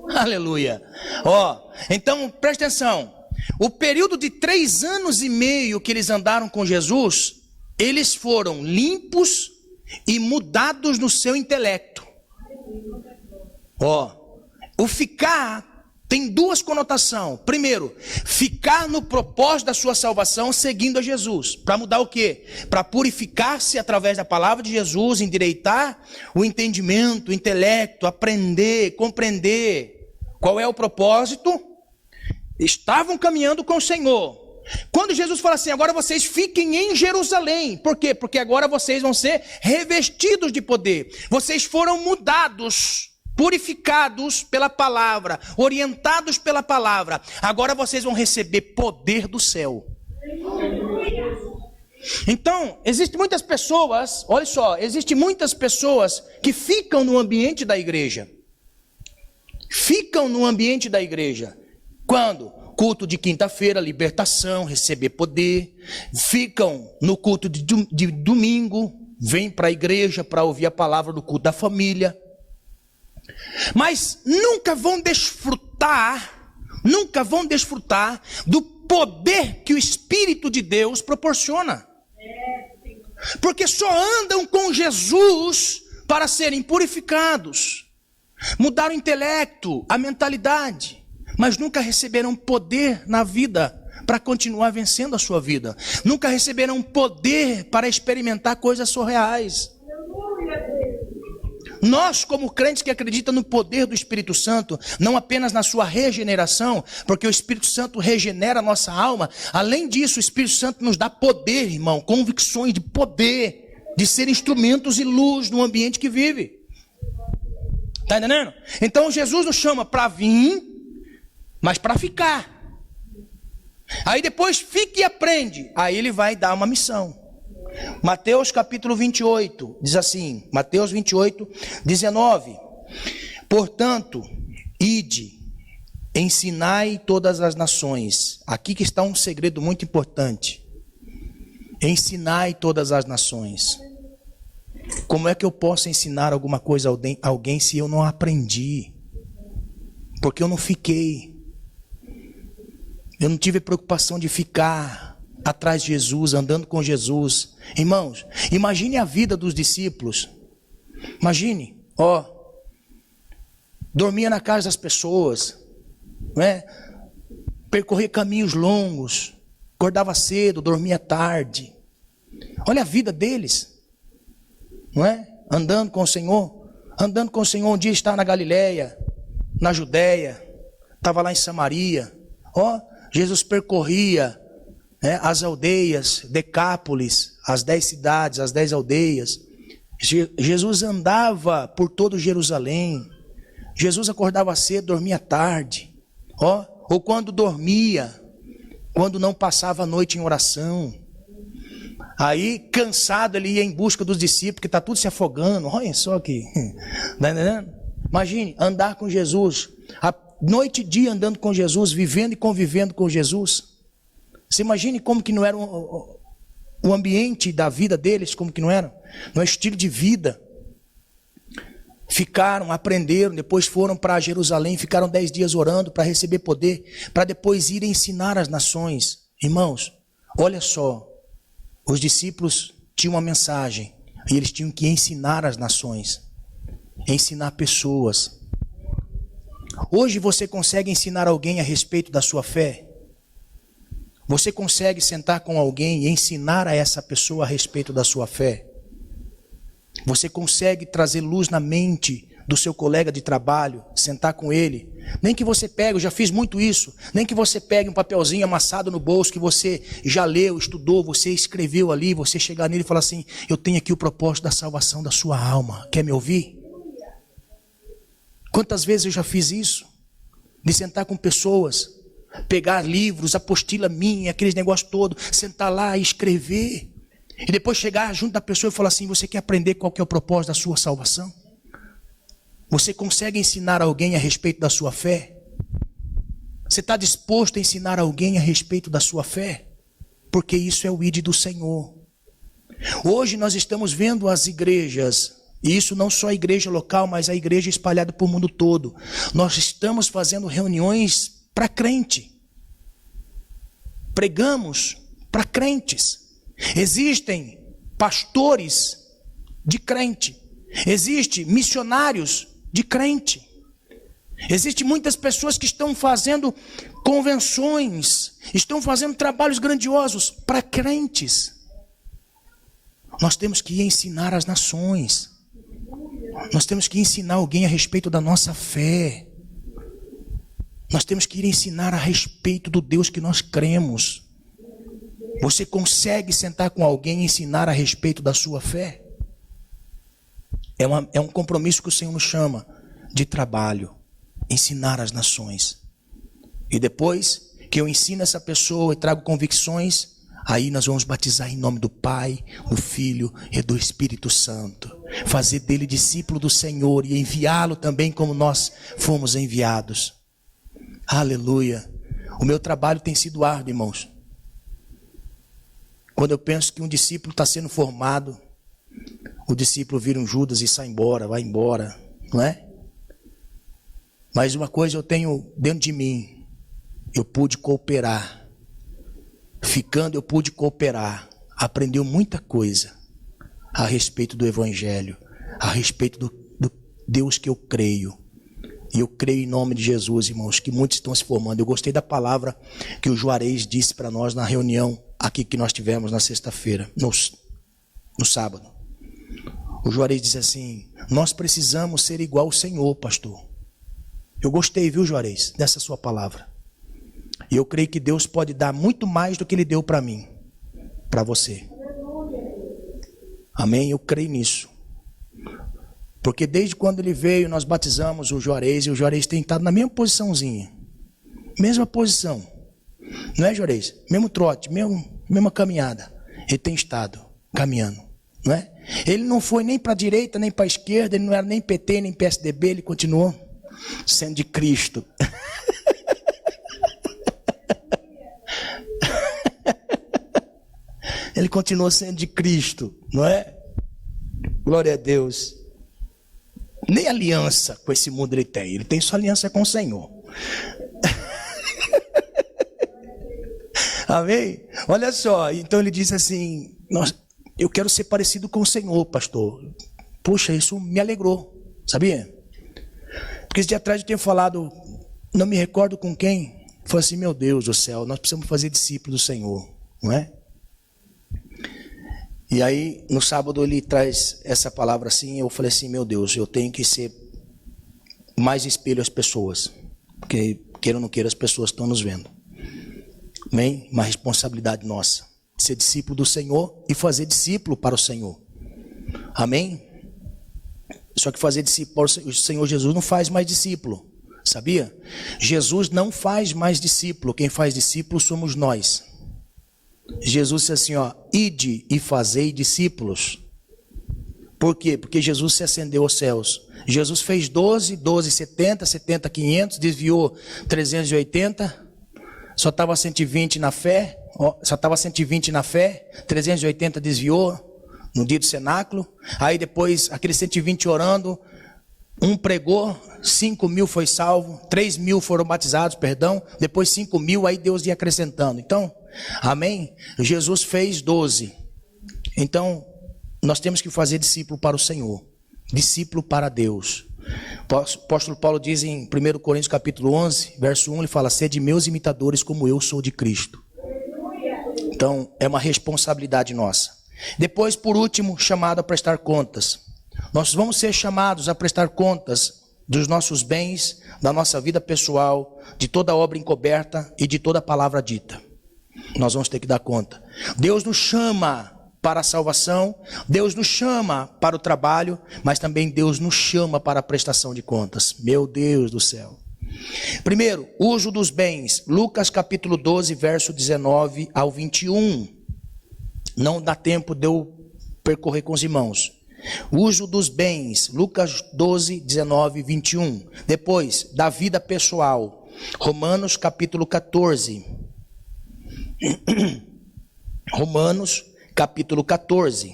Aleluia. Ó, então, presta atenção. O período de 3 anos e meio que eles andaram com Jesus, eles foram limpos e mudados no seu intelecto. Ó, o ficar tem 2 conotações. Primeiro, ficar no propósito da sua salvação, seguindo a Jesus. Para mudar o quê? Para purificar-se através da palavra de Jesus, endireitar o entendimento, o intelecto, aprender, compreender qual é o propósito. Estavam caminhando com o Senhor. Quando Jesus fala assim: agora vocês fiquem em Jerusalém. Por quê? Porque agora vocês vão ser revestidos de poder. Vocês foram mudados. purificados pela palavra, orientados pela palavra, agora vocês vão receber poder do céu. Então, existem muitas pessoas, olha só, existem muitas pessoas que ficam no ambiente da igreja. Ficam no ambiente da igreja. Quando? Culto de quinta-feira, libertação, receber poder. Ficam no culto de domingo, vêm para a igreja para ouvir a palavra do culto da família. Mas nunca vão desfrutar do poder que o Espírito de Deus proporciona. Porque só andam com Jesus para serem purificados, mudar o intelecto, a mentalidade, mas nunca receberão poder na vida para continuar vencendo a sua vida. Nunca receberão poder para experimentar coisas surreais. Nós, como crentes que acreditam no poder do Espírito Santo, não apenas na sua regeneração, porque o Espírito Santo regenera a nossa alma, além disso, o Espírito Santo nos dá poder, irmão, convicções de poder, de ser instrumentos e luz no ambiente que vive. Está entendendo? Então Jesus nos chama para vir, mas para ficar. Aí depois fica e aprende, aí ele vai dar uma missão. Mateus capítulo 28, diz assim, Mateus 28, 19. Portanto, ide, ensinai todas as nações. Aqui que está um segredo muito importante. Ensinai todas as nações. Como é que eu posso ensinar alguma coisa a alguém se eu não aprendi? Porque eu não fiquei. Eu não tive preocupação de ficar atrás de Jesus, andando com Jesus. Irmãos, imagine a vida dos discípulos. Imagine, dormia na casa das pessoas, né? Percorria caminhos longos, acordava cedo, dormia tarde. Olha a vida deles, não é? Andando com o Senhor, um dia estava na Galileia, na Judéia, estava lá em Samaria. Jesus percorria as aldeias, Decápolis, as 10 cidades, as 10 aldeias. Jesus andava por todo Jerusalém. Jesus acordava cedo, dormia tarde. Ou quando dormia, quando não passava a noite em oração. Aí, cansado, ele ia em busca dos discípulos, que está tudo se afogando. Olha só aqui. Tá entendendo? Imagine, andar com Jesus. A noite e dia andando com Jesus, vivendo e convivendo com Jesus. Você imagine como que não era o ambiente da vida deles, como que não era? No estilo de vida. Ficaram, aprenderam, depois foram para Jerusalém, ficaram 10 dias orando para receber poder, para depois ir ensinar as nações. Irmãos, olha só, os discípulos tinham uma mensagem, e eles tinham que ensinar as nações, ensinar pessoas. Hoje você consegue ensinar alguém a respeito da sua fé? Você consegue sentar com alguém e ensinar a essa pessoa a respeito da sua fé? Você consegue trazer luz na mente do seu colega de trabalho, sentar com ele? Nem que você pegue, eu já fiz muito isso, nem que você pegue um papelzinho amassado no bolso que você já leu, estudou, você escreveu ali, você chegar nele e falar assim, eu tenho aqui o propósito da salvação da sua alma, quer me ouvir? Quantas vezes eu já fiz isso? De sentar com pessoas, pegar livros, apostila minha, aqueles negócios todos, sentar lá e escrever. E depois chegar junto da pessoa e falar assim, você quer aprender qual que é o propósito da sua salvação? Você consegue ensinar alguém a respeito da sua fé? Você está disposto a ensinar alguém a respeito da sua fé? Porque isso é o ID do Senhor. Hoje nós estamos vendo as igrejas, e isso não só a igreja local, mas a igreja espalhada por mundo todo. Nós estamos fazendo reuniões para crente. Pregamos para crentes. Existem pastores de crente. Existem missionários de crente. Existem muitas pessoas que estão fazendo convenções, estão fazendo trabalhos grandiosos para crentes. Nós temos que ensinar as nações. Nós temos que ensinar alguém a respeito da nossa fé. Nós temos que ir ensinar a respeito do Deus que nós cremos. Você consegue sentar com alguém e ensinar a respeito da sua fé? É um compromisso que o Senhor nos chama. de trabalho, ensinar as nações. E depois que eu ensino essa pessoa e trago convicções, aí nós vamos batizar em nome do Pai, do Filho e do Espírito Santo. Fazer dele discípulo do Senhor e enviá-lo também como nós fomos enviados. Aleluia. O meu trabalho tem sido árduo, irmãos. Quando eu penso que um discípulo está sendo formado, o discípulo vira um Judas e sai embora, vai embora, não é? Mas uma coisa eu tenho dentro de mim, eu pude cooperar. Ficando, eu pude cooperar. Aprendeu muita coisa a respeito do Evangelho, a respeito do Deus que eu creio. E eu creio em nome de Jesus, irmãos, que muitos estão se formando. Eu gostei da palavra que o Juarez disse para nós na reunião aqui que nós tivemos na sexta-feira, no sábado. O Juarez disse assim: nós precisamos ser igual ao Senhor, pastor. Eu gostei, viu, Juarez, dessa sua palavra. E eu creio que Deus pode dar muito mais do que Ele deu para mim, para você. Amém? Eu creio nisso. Porque desde quando ele veio, nós batizamos o Juarez, e o Juarez tem estado na mesma posiçãozinha. Mesma posição. Não é, Juarez? Mesmo trote, mesma caminhada. Ele tem estado caminhando, não é? Ele não foi nem para a direita, nem para a esquerda, ele não era nem PT, nem PSDB, ele continuou sendo de Cristo. Ele continuou sendo de Cristo, não é? Glória a Deus. Nem aliança com esse mundo ele tem só aliança com o Senhor. Amém? Olha só, então ele disse assim: eu quero ser parecido com o Senhor, pastor. Puxa, isso me alegrou, sabia? Porque esse dia atrás eu tinha falado, não me recordo com quem, falei assim: meu Deus do céu, nós precisamos fazer discípulo do Senhor, não é? E aí, no sábado, ele traz essa palavra assim, eu falei assim: meu Deus, eu tenho que ser mais espelho às pessoas, porque, queira ou não queira, as pessoas estão nos vendo. Amém? Uma responsabilidade nossa, ser discípulo do Senhor e fazer discípulo para o Senhor. Amém? Só que fazer discípulo para o Senhor Jesus não faz mais discípulo, sabia? Jesus não faz mais discípulo, quem faz discípulo somos nós. Jesus disse assim, ó: ide e fazei discípulos. Por quê? Porque Jesus se ascendeu aos céus. Jesus fez 12, 70, 500, desviou 380, só estava 120 na fé, 380 desviou no dia do cenáculo. Aí depois, aqueles 120 orando, um pregou, 5.000 foi salvo, 3.000 foram batizados, depois 5.000, aí Deus ia acrescentando. Então, amém? Jesus fez 12. Então, nós temos que fazer discípulo para o Senhor, discípulo para Deus. O apóstolo Paulo diz em 1 Coríntios capítulo 11, verso 1, ele fala: sede meus imitadores como eu sou de Cristo. Então, é uma responsabilidade nossa. Depois, por último, chamado a prestar contas. Nós vamos ser chamados a prestar contas dos nossos bens, da nossa vida pessoal, de toda obra encoberta e de toda palavra dita. Nós vamos ter que dar conta. Deus nos chama para a salvação, Deus nos chama para o trabalho, mas também Deus nos chama para a prestação de contas. Meu Deus do céu. Primeiro, uso dos bens. Lucas capítulo 12, verso 19 ao 21. Não dá tempo de eu percorrer com os irmãos. Uso dos bens, Lucas 12, 19 e 21. Depois, da vida pessoal, Romanos capítulo 14. Romanos capítulo 14.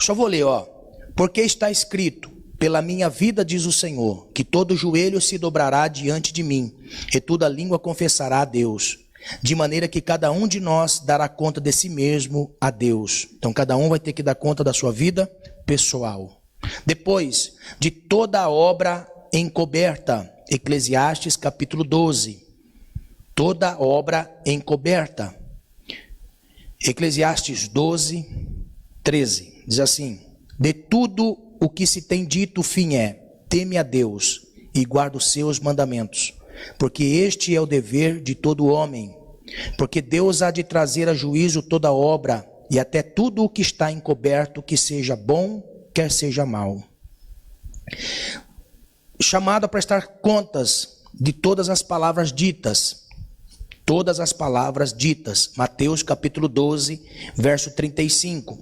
Só vou ler, ó. Porque está escrito: pela minha vida, diz o Senhor, que todo joelho se dobrará diante de mim, e toda língua confessará a Deus. De maneira que cada um de nós dará conta de si mesmo a Deus. Então cada um vai ter que dar conta da sua vida pessoal. Depois, de toda a obra encoberta, Eclesiastes capítulo 12. Toda obra encoberta. Eclesiastes 12, 13. Diz assim: de tudo o que se tem dito, o fim é: teme a Deus e guarda os seus mandamentos. Porque este é o dever de todo homem. Porque Deus há de trazer a juízo toda obra, e até tudo o que está encoberto, que seja bom, quer seja mal. Chamado a prestar contas de todas as palavras ditas. Todas as palavras ditas. Mateus capítulo 12, verso 35.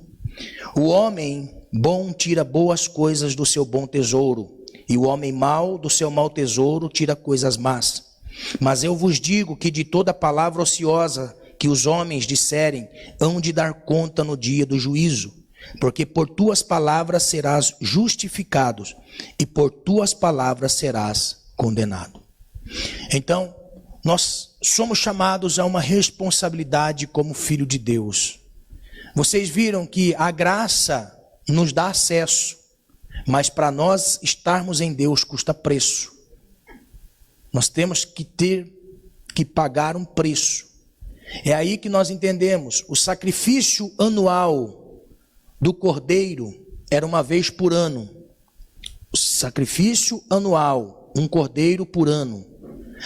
O homem bom tira boas coisas do seu bom tesouro, e o homem mau do seu mau tesouro tira coisas más. Mas eu vos digo que de toda palavra ociosa que os homens disserem, hão de dar conta no dia do juízo. Porque por tuas palavras serás justificado, e por tuas palavras serás condenado. Então, nós somos chamados a uma responsabilidade como filho de Deus. Vocês viram que a graça nos dá acesso, mas para nós estarmos em Deus custa preço. Nós temos que pagar um preço. É aí que nós entendemos, o sacrifício anual do cordeiro era uma vez por ano. O sacrifício anual, um cordeiro por ano.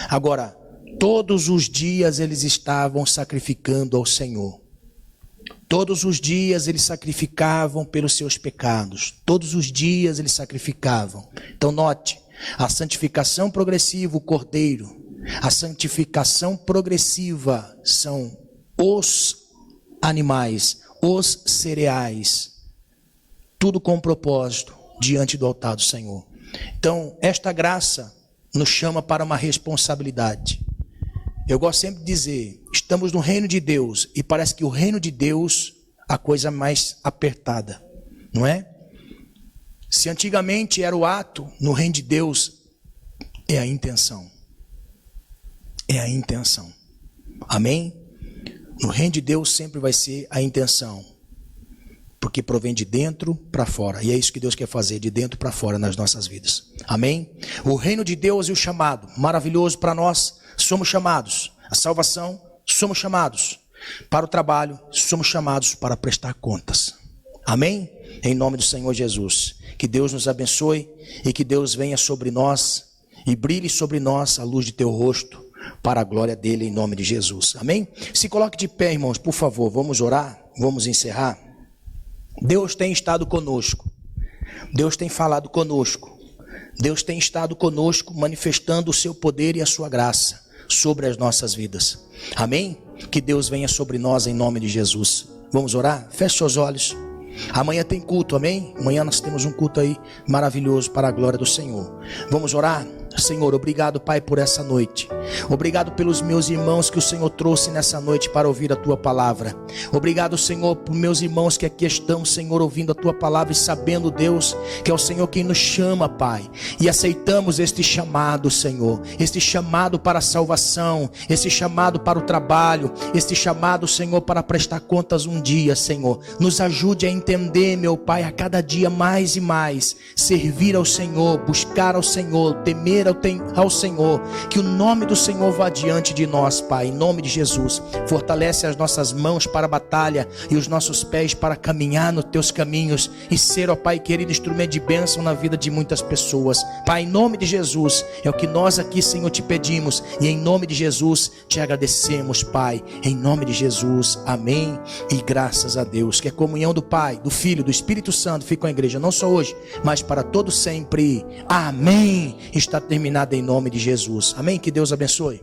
Agora, todos os dias eles estavam sacrificando ao Senhor. Todos os dias eles sacrificavam pelos seus pecados. Todos os dias eles sacrificavam. Então note, a santificação progressiva, o cordeiro. A santificação progressiva são os animais, os cereais. Tudo com propósito diante do altar do Senhor. Então, esta graça nos chama para uma responsabilidade. Eu gosto sempre de dizer, estamos no reino de Deus, e parece que o reino de Deus, a coisa mais apertada, não é? Se antigamente era o ato, no reino de Deus, é a intenção. É a intenção. Amém? No reino de Deus sempre vai ser a intenção. Porque provém de dentro para fora. E é isso que Deus quer fazer, de dentro para fora nas nossas vidas. Amém? O reino de Deus e o chamado, maravilhoso para nós, somos chamados. A salvação, somos chamados. Para o trabalho, somos chamados para prestar contas. Amém? Em nome do Senhor Jesus. Que Deus nos abençoe e que Deus venha sobre nós e brilhe sobre nós a luz de teu rosto para a glória dele em nome de Jesus. Amém? Se coloque de pé, irmãos, por favor. Vamos orar, vamos encerrar. Deus tem estado conosco. Deus tem falado conosco. Deus tem estado conosco, manifestando o seu poder e a sua graça sobre as nossas vidas. Amém? Que Deus venha sobre nós em nome de Jesus. Vamos orar? Feche seus olhos. Amanhã tem culto, amém? Amanhã nós temos um culto aí maravilhoso para a glória do Senhor. Vamos orar? Senhor, obrigado, Pai, por essa noite. Obrigado pelos meus irmãos que o Senhor trouxe nessa noite para ouvir a Tua palavra. Obrigado, Senhor, por meus irmãos que aqui estão, Senhor, ouvindo a Tua palavra e sabendo, Deus, que é o Senhor quem nos chama, Pai. E aceitamos este chamado, Senhor. Este chamado para a salvação, este chamado para o trabalho, este chamado, Senhor, para prestar contas um dia, Senhor. Nos ajude a entender, meu Pai, a cada dia mais e mais, servir ao Senhor, buscar ao Senhor, temer ao Senhor, que o nome do Senhor vá diante de nós, Pai, em nome de Jesus. Fortalece as nossas mãos para a batalha e os nossos pés para caminhar nos teus caminhos e ser, ó Pai querido, instrumento de bênção na vida de muitas pessoas. Pai, em nome de Jesus, é o que nós aqui, Senhor, te pedimos e em nome de Jesus te agradecemos, Pai, em nome de Jesus, amém e graças a Deus. Que a comunhão do Pai, do Filho, do Espírito Santo fique com a igreja, não só hoje, mas para todo sempre, amém. Está terminada em nome de Jesus. Amém? Que Deus abençoe.